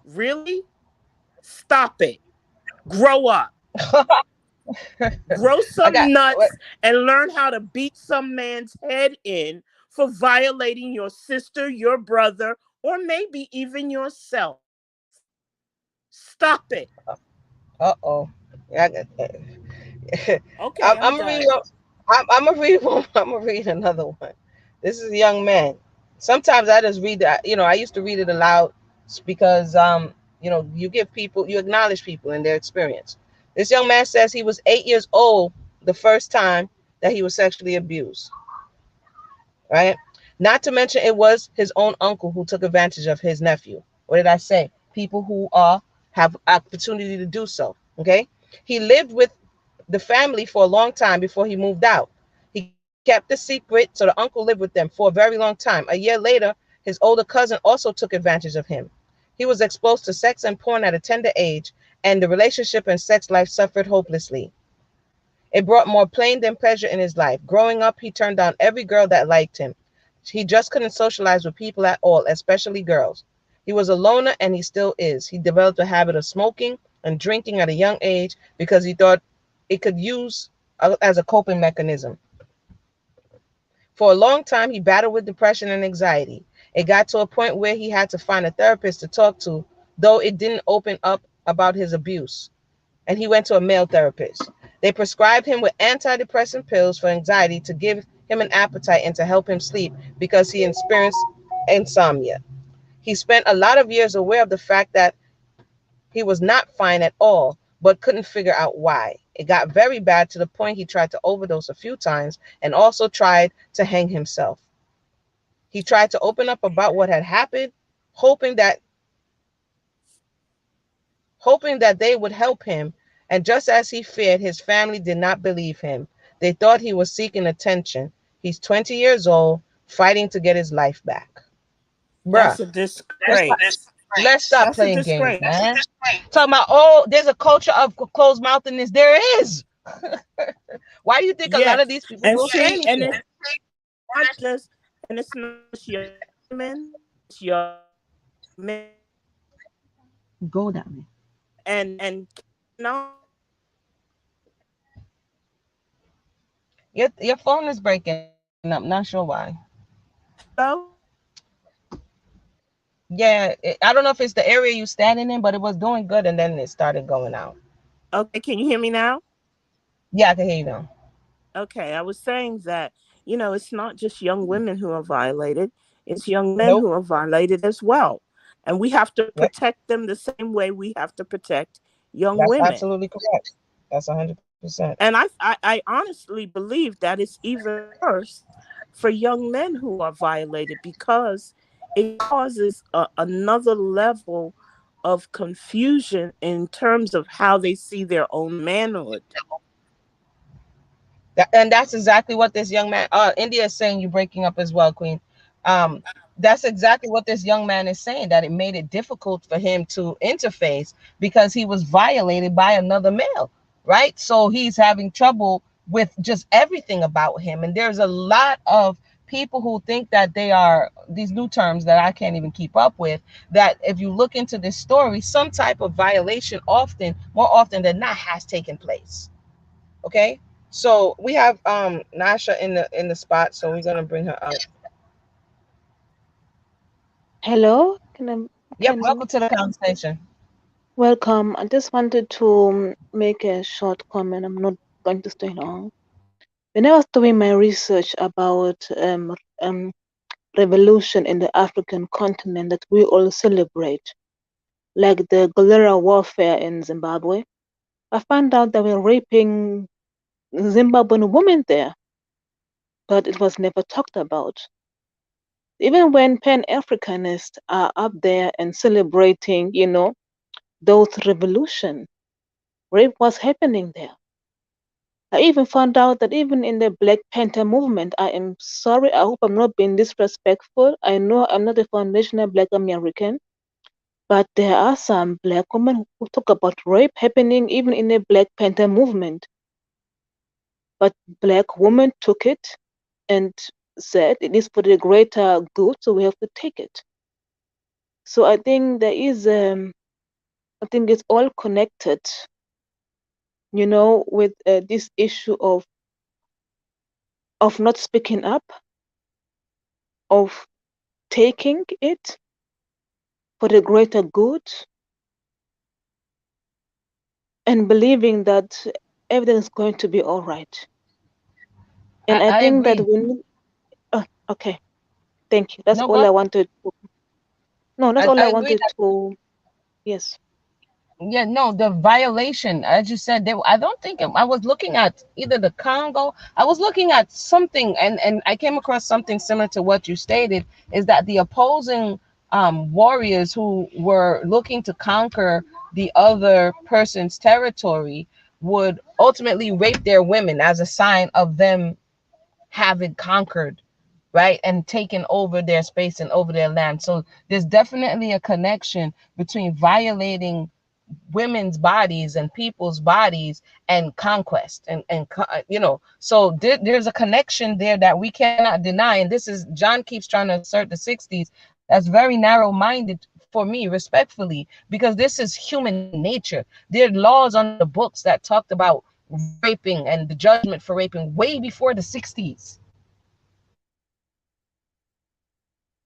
Really? Stop it. Grow up. Grow some nuts and learn how to beat some man's head in for violating your sister, your brother, or maybe even yourself. Stop it. Uh-oh. Okay, I'm gonna read one. I'm gonna read another one. This is a young man. Sometimes I just read that. I used to read it aloud because you give people, you acknowledge people in their experience. This young man says he was 8 years old the first time that he was sexually abused, right? Not to mention it was his own uncle who took advantage of his nephew. What did I say? People who are have opportunity to do so. Okay. He lived with the family for a long time before he moved out. He kept the secret, so the uncle lived with them for a very long time. A year later, his older cousin also took advantage of him. He was exposed to sex and porn at a tender age, and the relationship and sex life suffered hopelessly. It brought more pain than pleasure in his life. Growing up, he turned down every girl that liked him. He just couldn't socialize with people at all, especially girls. He was a loner, and he still is. He developed a habit of smoking and drinking at a young age because he thought it could use as a coping mechanism. For a long time, he battled with depression and anxiety. It got to a point where he had to find a therapist to talk to, though it didn't open up about his abuse. And he went to a male therapist. They prescribed him with antidepressant pills for anxiety to give him an appetite and to help him sleep because he experienced insomnia. He spent a lot of years aware of the fact that he was not fine at all, but couldn't figure out why. It got very bad to the point he tried to overdose a few times and also tried to hang himself. He tried to open up about what had happened, hoping that hoping that they would help him, and just as he feared, his family did not believe him. They thought he was seeking attention. He's 20 years old, fighting to get his life back. Bruh, That's a let's stop, disgrace. let's stop That's a playing games, disgrace. man. Talking about, oh, there's a culture of closed mouthiness. There is. Why do you think a lot Yes. of these people And don't say see, and anything? it's not just young women, it's young men Go that way. and not Your phone is breaking up. Not sure why. hello. Yeah, I don't know if it's the area you standing in, but it was doing good and then it started going out. Okay, can you hear me now? Yeah, I can hear you now. Okay, I was saying that, it's not just young women who are violated, it's young men Nope. who are violated as well. And we have to Yep. protect them the same way we have to protect young That's women. absolutely correct. That's 100%. And I honestly believe that it's even worse for young men who are violated because it causes another level of confusion in terms of how they see their own manhood. And that's exactly what this young man, India is saying you're breaking up as well, Queen. Um, that's exactly what this young man is saying, that it made it difficult for him to interface because he was violated by another male, right? So he's having trouble with just everything about him. And there's a lot of people who think that they are these new terms that I can't even keep up with, that if you look into this story, some type of violation often, more often than not, has taken place. Okay, so we have Nasha in the spot, so we're gonna bring her up. Hello, Yep, can welcome to the conversation. welcome. I just wanted to make a short comment. I'm not going to stay long. When I was doing my research about revolution in the African continent that we all celebrate, like the guerrilla warfare in Zimbabwe, I found out they were raping Zimbabwean women there, but it was never talked about. Even when Pan-Africanists are up there and celebrating, those revolution, rape was happening there. I even found out that even in the Black Panther movement, I am sorry, I hope I'm not being disrespectful. I know I'm not a foundational Black American, but there are some Black women who talk about rape happening even in the Black Panther movement. But Black women took it and said it is for the greater good, so we have to take it. So I think I think it's all connected, with this issue of not speaking up, of taking it for the greater good, and believing that everything is going to be all right. And I I think that agree. we need, oh, okay, thank you. That's No, all go I ahead. wanted to. No, that's I, all I I agree. wanted to. Yes. Yeah, no, the violation, as you said, I don't think I was looking at either the Congo. I was looking at something, and I came across something similar to what you stated. Is that the opposing warriors who were looking to conquer the other person's territory would ultimately rape their women as a sign of them having conquered, right, and taken over their space and over their land. So there's definitely a connection between violating women's bodies and people's bodies and conquest so there's a connection there that we cannot deny. And this is, John keeps trying to assert the 60s. That's very narrow-minded for me, respectfully, because this is human nature. There are laws on the books that talked about raping and the judgment for raping way before the 60s.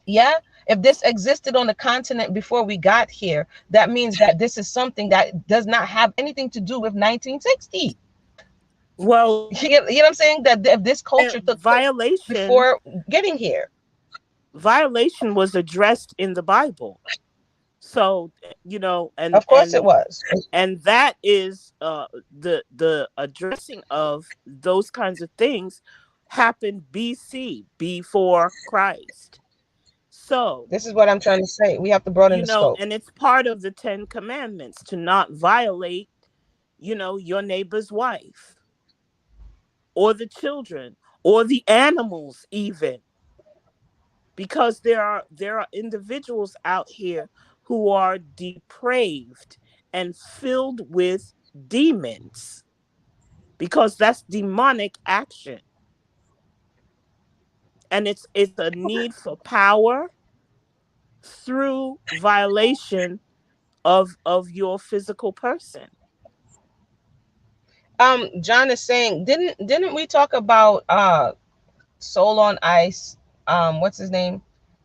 Yeah, if this existed on the continent before we got here, that means that this is something that does not have anything to do with 1960. Well, You know what I'm saying? That if this culture took place violation before getting here. violation was addressed in the Bible. So, Of course it was. and that is the addressing of those kinds of things happened BC, before Christ. So, This is what I'm trying to say. We have to broaden the scope. and it's part of the 10 commandments to not violate, your neighbor's wife or the children or the animals even, because there are individuals out here who are depraved and filled with demons, because that's demonic action. And it's a need for power through violation of your physical person. John is saying, didn't we talk about Soul on Ice? What's his name?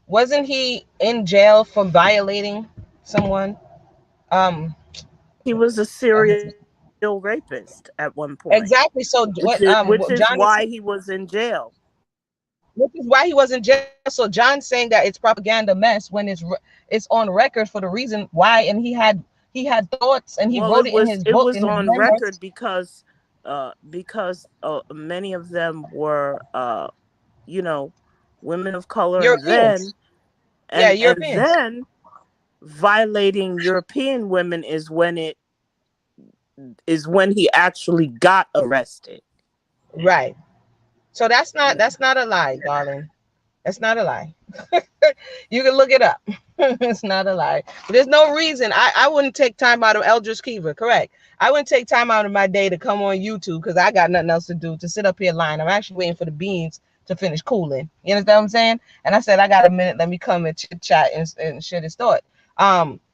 Wasn't he in jail for violating someone? Um, He was a serial rapist at one point, exactly. So which what is John is, why he was in jail. which is why he was in jail. So John's saying that it's propaganda mess when it's on record for the reason why, and he had thoughts and he Well, wrote it in his it book, was in his on record memoirs. because many of them were you know women of color, and Europeans. then Yeah, and Europeans. then violating European women is when he actually got arrested. Right. So that's not Yeah. that's not a lie, darling. That's not a lie. You can look it up. It's not a lie. But there's no reason. I wouldn't take time out of Eldridge Kiva, correct. I wouldn't take time out of my day to come on YouTube because I got nothing else to do to sit up here lying. I'm actually waiting for the beans to finish cooling. You understand what I'm saying? And I said, I got a minute. Let me come and chit chat and share this thought.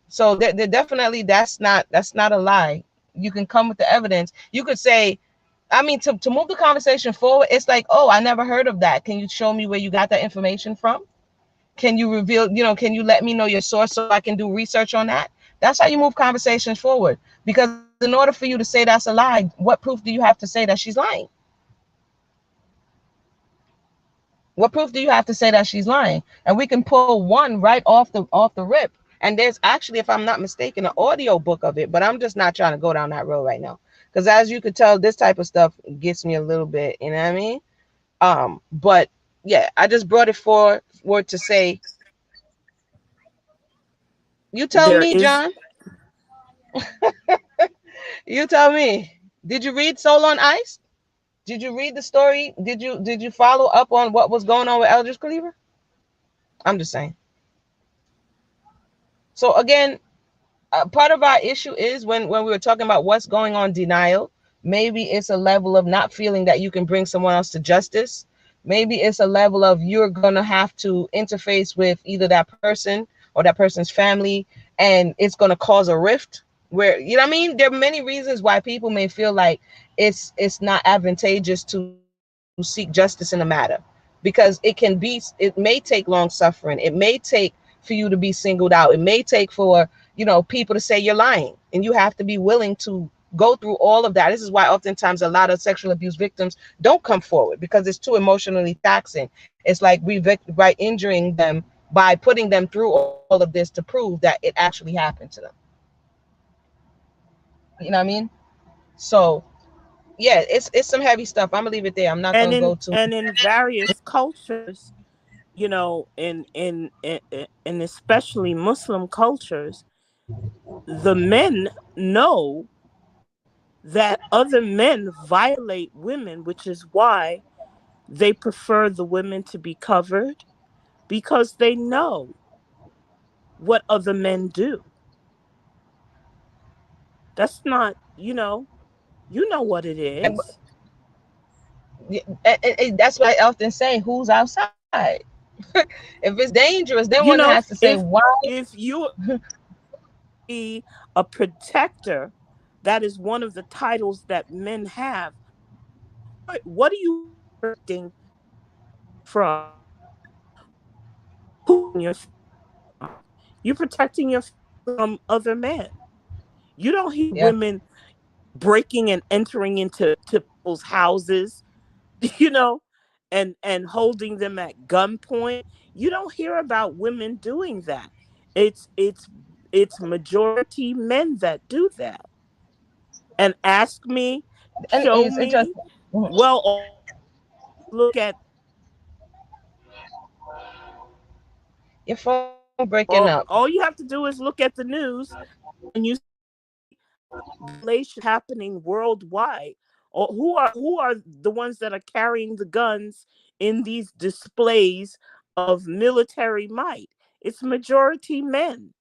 So there definitely that's not a lie. You can come with the evidence. You could say, I mean, to move the conversation forward, it's like, oh, I never heard of that. Can you show me where you got that information from? Can you reveal, can you let me know your source so I can do research on that? That's how you move conversations forward. Because in order for you to say that's a lie, what proof do you have to say that she's lying? What proof do you have to say that she's lying? And we can pull one right off the rip. And there's actually, if I'm not mistaken, an audio book of it, but I'm just not trying to go down that road right now. Because as you could tell, this type of stuff gets me a little bit, you know what I mean? But yeah, I just brought it forward to say, you tell There me, is John. You tell me. Did you read Soul on Ice? Did you read the story? Did you follow up on what was going on with Eldridge Cleaver? I'm just saying. So again, part of our issue is when we were talking about what's going on, denial. Maybe it's a level of not feeling that you can bring someone else to justice. Maybe it's a level of you're gonna have to interface with either that person or that person's family, and it's gonna cause a rift. Where, you know what I mean? There are many reasons why people may feel like it's not advantageous to seek justice in a matter, because it may take long suffering. It may take for you to be singled out. It may take for people to say you're lying, and you have to be willing to go through all of that. This is why oftentimes a lot of sexual abuse victims don't come forward, because it's too emotionally taxing. It's like by injuring them by putting them through all of this to prove that it actually happened to them. You know what I mean? So yeah, it's some heavy stuff. I'm gonna leave it there. I'm not gonna go to. And in various cultures, in especially Muslim cultures, the men know that other men violate women, which is why they prefer the women to be covered, because they know what other men do. That's not, you know what it And, is. that's why I often say, who's outside? If it's dangerous, then one You has know, to say why. if you be a protector, that is one of the titles that men have. What are you protecting from? Who you're protecting your from other men. You don't hear Yeah, women breaking and entering into people's houses, you know, and holding them at gunpoint. You don't hear about women doing that. It's majority men that do that. And ask me, and show it's me. interesting. Well, look at Your phone breaking up. all you have to do is look at the news and you violations happening worldwide. Or who are the ones that are carrying the guns in these displays of military might? It's majority men.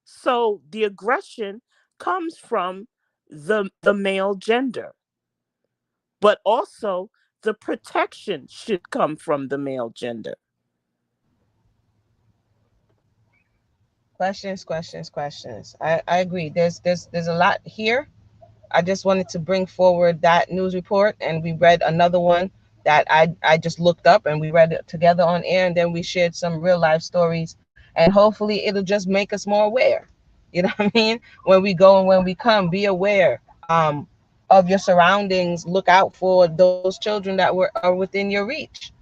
So the aggression comes from the male gender, but also the protection should come from the male gender. Questions. I agree. There's a lot here. I just wanted to bring forward that news report, and we read another one that I just looked up, and we read it together on air, and then we shared some real life stories, and hopefully it'll just make us more aware. You know what I mean? When we go and when we come, be aware of your surroundings. Look out for those children that are within your reach.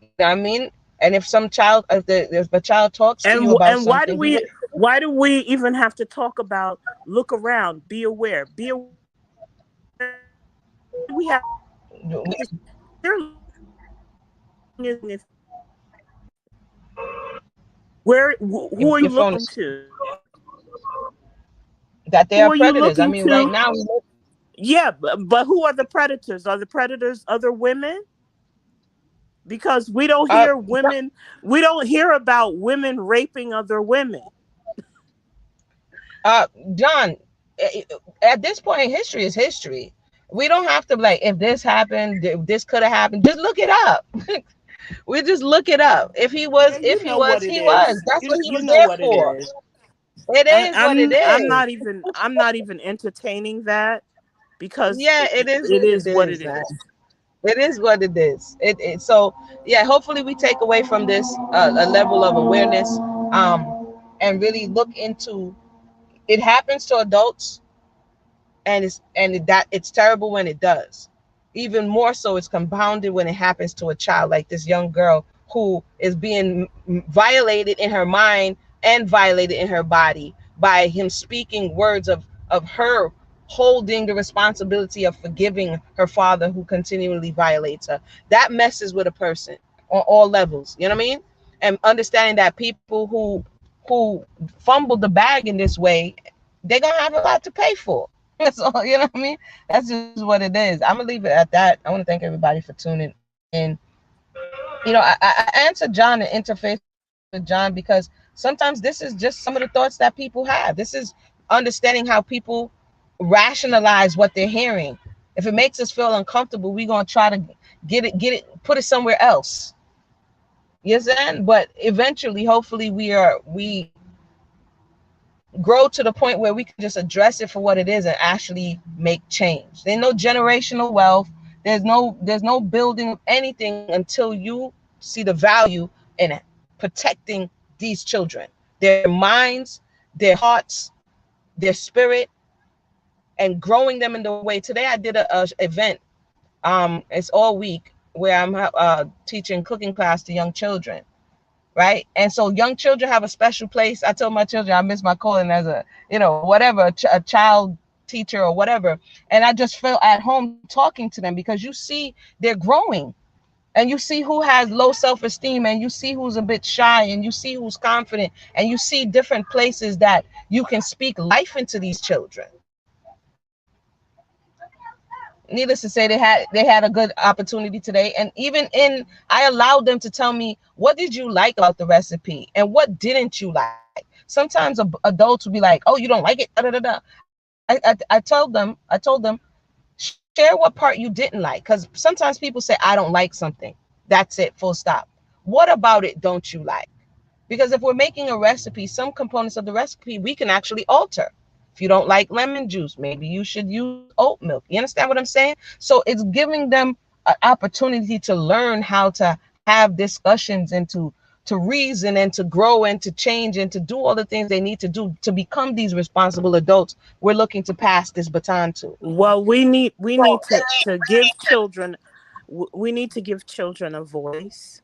You know what I mean? And if some child, if a child talks to you about And something, why do we even have to talk about look around, be aware, be aware? We have to who are you your phone looking is to? that they Who are are you predators. I looking mean, right to? now, Yeah, but who are the predators? Are the predators other women? Because uh, we don't hear about women raping other women. uh, John, at this point, history is history. We don't have to like if this happened, this could have happened. Just look it up. We just look it up. Yeah, If you he know was, what it he was. is. That's what he You was know there what it for. is. It is what it I'm is. not even entertaining that because Yeah, it is it what it is what it is, man. is. It is what it is. It so yeah. Hopefully, we take away from this a level of awareness, and really look into. It happens to adults, and it's terrible when it does. Even more so, it's compounded when it happens to a child like this young girl who is being violated in her mind and violated in her body by him speaking words of her holding the responsibility of forgiving her father who continually violates her. That messes with a person on all levels. You know what I mean? And understanding that people who fumble the bag in this way, they're gonna have a lot to pay for. That's all, you know what I mean? That's just what it is. I'm gonna leave it at that. I want to thank everybody for tuning in. I answer John and interface with John because sometimes this is just some of the thoughts that people have. This is understanding how people rationalize what they're hearing. If it makes us feel uncomfortable, we're gonna try to put it somewhere else. You understand? But eventually, hopefully, we grow to the point where we can just address it for what it is and actually make change. There's no generational wealth. There's no building of anything until you see the value in protecting these children, their minds, their hearts, their spirit, and growing them in the way. Today I did a event. It's all week, where I'm teaching cooking class to young children, right? And so young children have a special place. I told my children I miss my calling as a, whatever, a child teacher or whatever. And I just feel at home talking to them, because you see they're growing, and you see who has low self-esteem, and you see who's a bit shy, and you see who's confident, and you see different places that you can speak life into these children. Needless to say, they had a good opportunity today. And even in, I allowed them to tell me, what did you like about the recipe and what didn't you like. Sometimes adults will be like, oh, you don't like it, da, da, da, da. I told them share what part you didn't like, because sometimes people say I don't like something, that's it, full stop. What about it don't you like? Because if we're making a recipe, some components of the recipe we can actually alter. If you don't like lemon juice, maybe you should use oat milk. You understand what I'm saying? So it's giving them an opportunity to learn how to have discussions, and to reason, and to grow, and to change, and to do all the things they need to do to become these responsible adults we're looking to pass this baton to. Well, we need to give children, we need to give children a voice,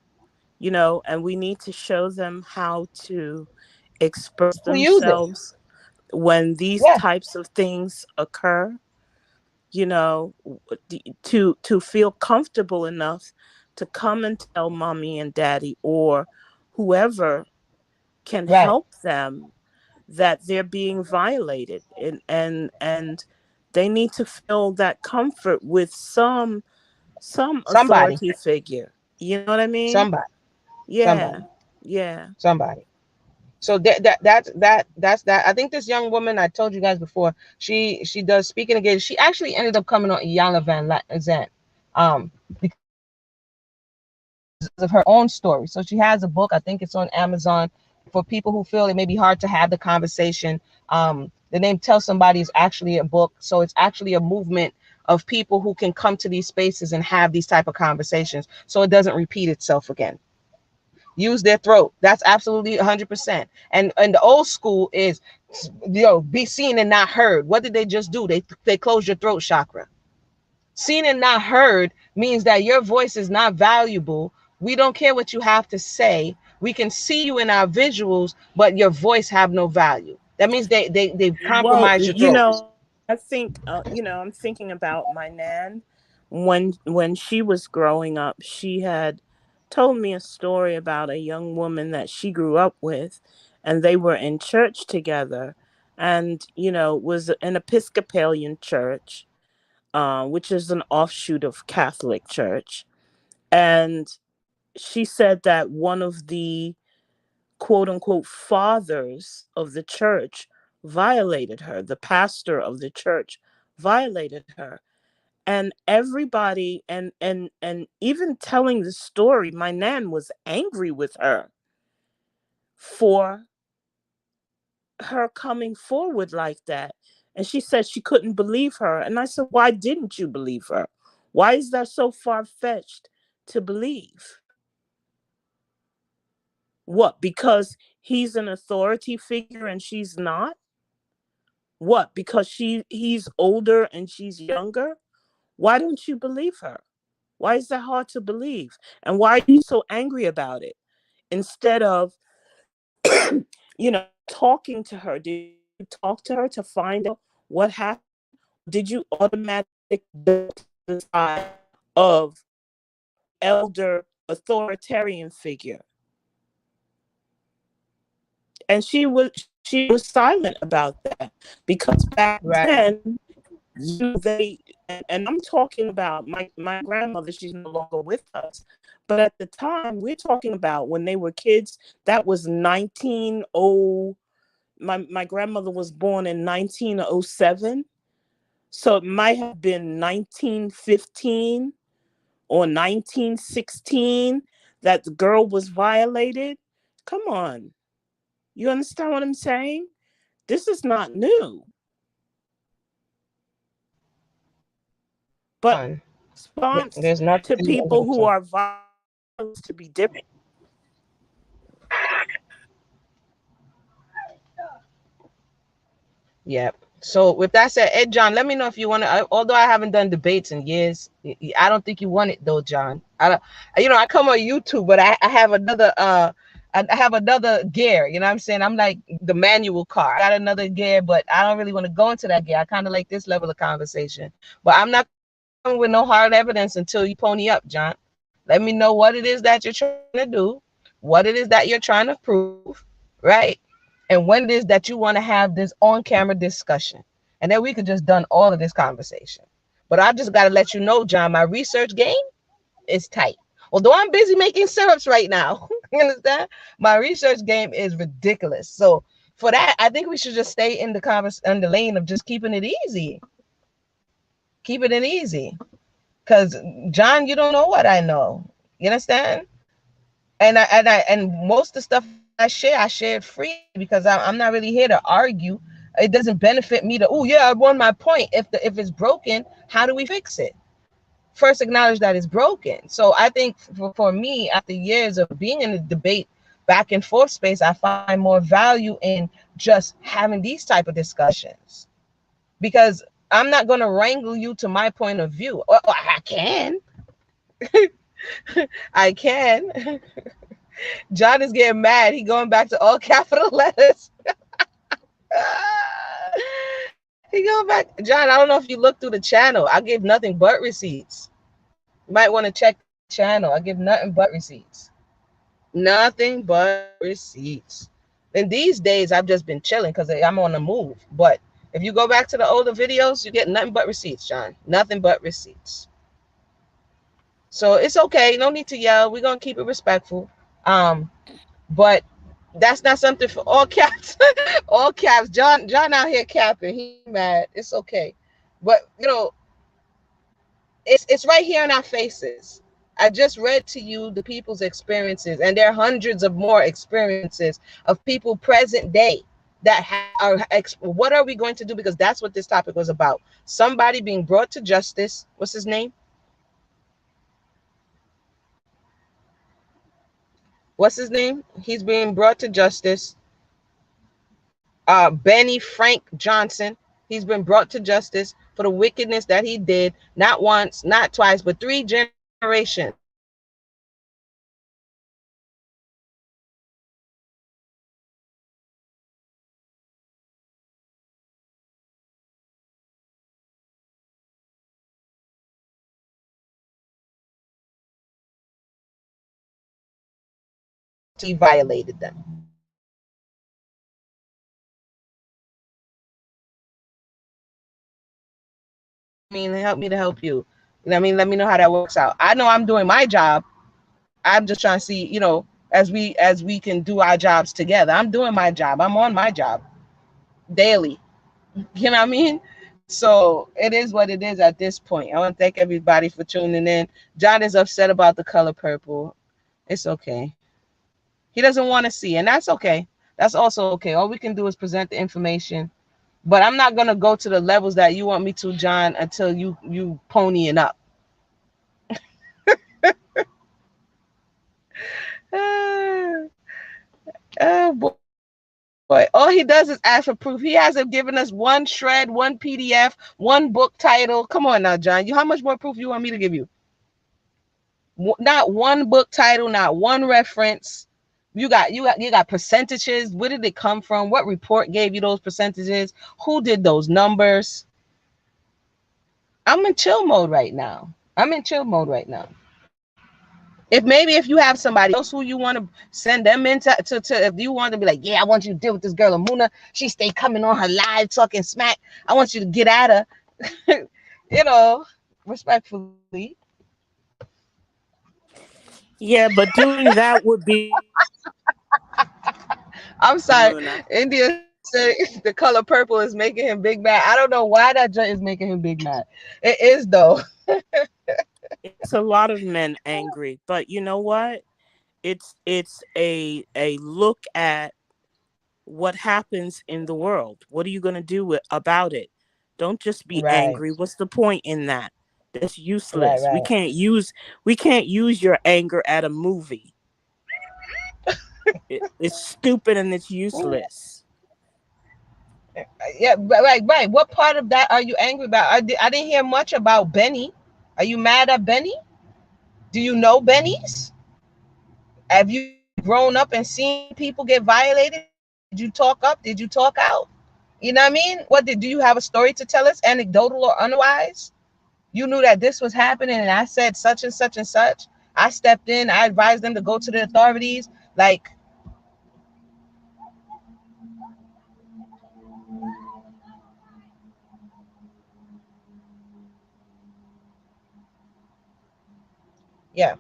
and we need to show them how to express To use it. themselves when these Yeah. types of things occur, to feel comfortable enough to come and tell mommy and daddy, or whoever can Right. help them, that they're being violated, and they need to feel that comfort with some Somebody. authority figure. You know what I mean? Somebody. Yeah. Somebody. Yeah. Somebody. So that's that. I think this young woman, I told you guys before, she does speaking engagements. She actually ended up coming on Iyanla Vanzant, because of her own story. So she has a book. I think it's on Amazon for people who feel it may be hard to have the conversation. The name Tell Somebody is actually a book. So it's actually a movement of people who can come to these spaces and have these type of conversations, so it doesn't repeat itself again. Use their throat. That's absolutely 100%. And the old school is, be seen and not heard. What did they just do? They closed your throat chakra. Seen and not heard means that your voice is not valuable. We don't care what you have to say. We can see you in our visuals, but your voice have no value. That means they've Well, compromised your throat. I think I'm thinking about my nan. When she was growing up, she had told me a story about a young woman that she grew up with, and they were in church together, and was an Episcopalian church, which is an offshoot of Catholic Church. And she said that one of the quote unquote fathers of the church violated her. The pastor of the church violated her. And everybody, and even telling the story, my nan was angry with her for her coming forward like that. And she said she couldn't believe her. And I said, why didn't you believe her? Why is that so far-fetched to believe? What, because he's an authority figure and she's not? What, because he's older and she's younger? Why don't you believe her? Why is that hard to believe? And why are you so angry about it? Instead of, talking to her, did you talk to her to find out what happened? Did you automatically go to the side of elder authoritarian figure? And she was silent about that, because back Right. then, they, and I'm talking about my grandmother. She's no longer with us, but at the time we're talking about when they were kids. That was 1900. My grandmother was born in 1907, so it might have been 1915 or 1916 that the girl was violated. Come on, you understand what I'm saying? This is not new, but response There's nothing to new under people the who sun. are violent to be different. Yeah. So with that said, Ed John, let me know if you want to. Although I haven't done debates in years, I don't think you want it though, John. I don't, I come on YouTube, but I have another I have another gear, you know what I'm saying? I'm like the manual car. I got another gear, but I don't really want to go into that gear. I kind of like this level of conversation. But I'm not coming with no hard evidence until you pony up, John. Let me know what it is that you're trying to do, what it is that you're trying to prove, right? And when it is that you want to have this on-camera discussion. And then we could just done all of this conversation. But I just got to let you know, John, my research game is tight. Although I'm busy making syrups right now, you understand? My research game is ridiculous. So for that, I think we should just stay in the lane of just keeping it easy. Keeping it easy. Because John, you don't know what I know. You understand? And most of the stuff I share it free because I'm not really here to argue. It doesn't benefit me to, oh yeah, I won my point. If it's broken, how do we fix it? First acknowledge that it's broken. So I think for me, after years of being in the debate back and forth space, I find more value in just having these type of discussions, because I'm not going to wrangle you to my point of view. I can. I can. John is getting mad. He going back to all capital letters. He going back. John, I don't know if you looked through the channel. I give nothing but receipts. You might want to check the channel. I give nothing but receipts. Nothing but receipts. And these days, I've just been chilling because I'm on the move. But if you go back to the older videos, you get nothing but receipts, John. Nothing but receipts. So it's okay. No need to yell. We're going to keep it respectful. But that's not something for all caps. All caps. John out here capping. He mad. It's okay. But, it's right here in our faces. I just read to you the people's experiences, and there are hundreds of more experiences of people present day that are, what are we going to do? Because that's what this topic was about. Somebody being brought to justice. What's his name? What's his name? He's being brought to justice. Benny Frank Johnson. He's been brought to justice for the wickedness that he did, not once, not twice, but 3 generations. He violated them. I mean, help me to help you. I mean, let me know how that works out. I know I'm doing my job. I'm just trying to see, as we can do our jobs together. I'm doing my job. I'm on my job daily. You know what I mean? So it is what it is at this point. I want to thank everybody for tuning in. John is upset about the color purple. It's okay. He doesn't want to see, and that's okay. That's also okay. All we can do is present the information. But I'm not going to go to the levels that you want me to, John, until you ponying up. Oh, boy. But all he does is ask for proof. He hasn't given us one shred, one PDF, one book title. Come on now, John. How much more proof you want me to give you? Not one book title, not one reference. You got percentages. Where did it come from? What report gave you those percentages? Who did those numbers? I'm in chill mode right now. If you have somebody else who you want to send them into if you want to be like, yeah, I want you to deal with this girl Amuna. She stay coming on her live talking smack. I want you to get at her, respectfully. Yeah, but doing that would be. I'm sorry, India said the color purple is making him big mad. I don't know why that is making him big mad. It is though. It's a lot of men angry, but you know what? It's a look at what happens in the world. What are you going to do about it? Don't just be angry. What's the point in that? That's useless. Right. We can't use your anger at a movie. It's stupid and it's useless. Yeah, right. What part of that are you angry about? I didn't hear much about Benny. Are you mad at Benny? Do you know Benny's? Have you grown up and seen people get violated? Did you talk up? Did you talk out? You know what I mean? Do you have a story to tell us, anecdotal or otherwise? You knew that this was happening and I said such and such and such. I stepped in, I advised them to go to the authorities. Like, yeah.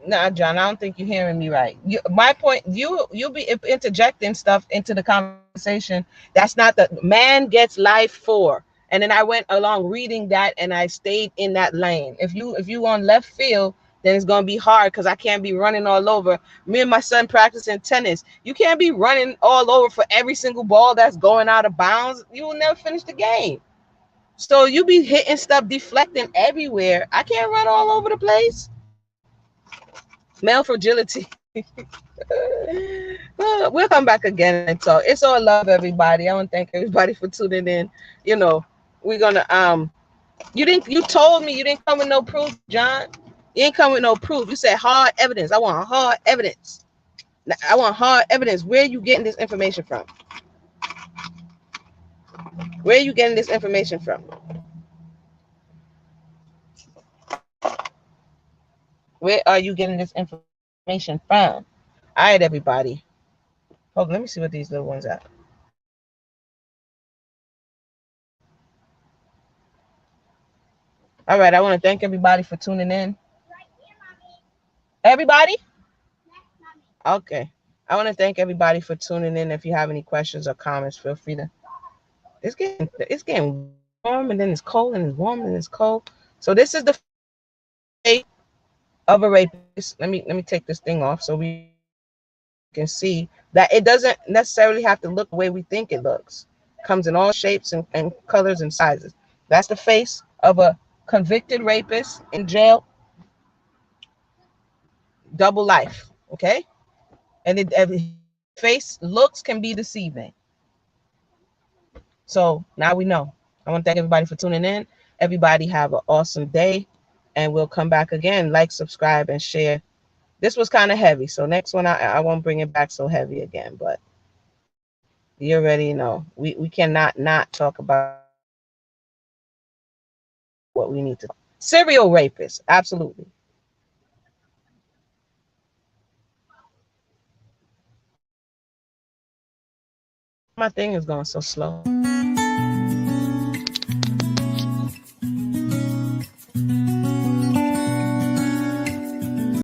Nah, John, I don't think you're hearing me right. My point, you'll be interjecting stuff into the conversation. That's not the man gets life for. And then I went along reading that and I stayed in that lane. If you on left field, then it's gonna be hard because I can't be running all over. Me and my son practicing tennis. You can't be running all over for every single ball that's going out of bounds. You will never finish the game. So you be hitting stuff, deflecting everywhere. I can't run all over the place. Male fragility. Well, we'll come back again and talk. It's all love, everybody. I want to thank everybody for tuning in. You know, we're gonna you told me you didn't come with no proof, John. You ain't come with no proof. You said hard evidence. I want hard evidence. I want hard evidence. Where are you getting this information from? Where are you getting this information from? Where are you getting this information from? All right, everybody. Hold on, let me see what these little ones are. All right, I want to thank everybody for tuning in. Everybody? Okay. I want to thank everybody for tuning in. If you have any questions or comments, feel free to. It's getting warm and then it's cold and it's warm and it's cold. So this is the fate of a rapist. Let me take this thing off so we can see that it doesn't necessarily have to look the way we think it looks. It comes in all shapes and colors and sizes. That's the face of a convicted rapist in jail. Double life. Okay? And every face looks can be deceiving. So now we know. I want to thank everybody for tuning in. Everybody have an awesome day, and we'll come back again. Like, subscribe, and share. This was kind of heavy, so next one I won't bring it back so heavy again. But you already know we cannot not talk about what we need to. Serial rapists, absolutely. My thing is going so slow.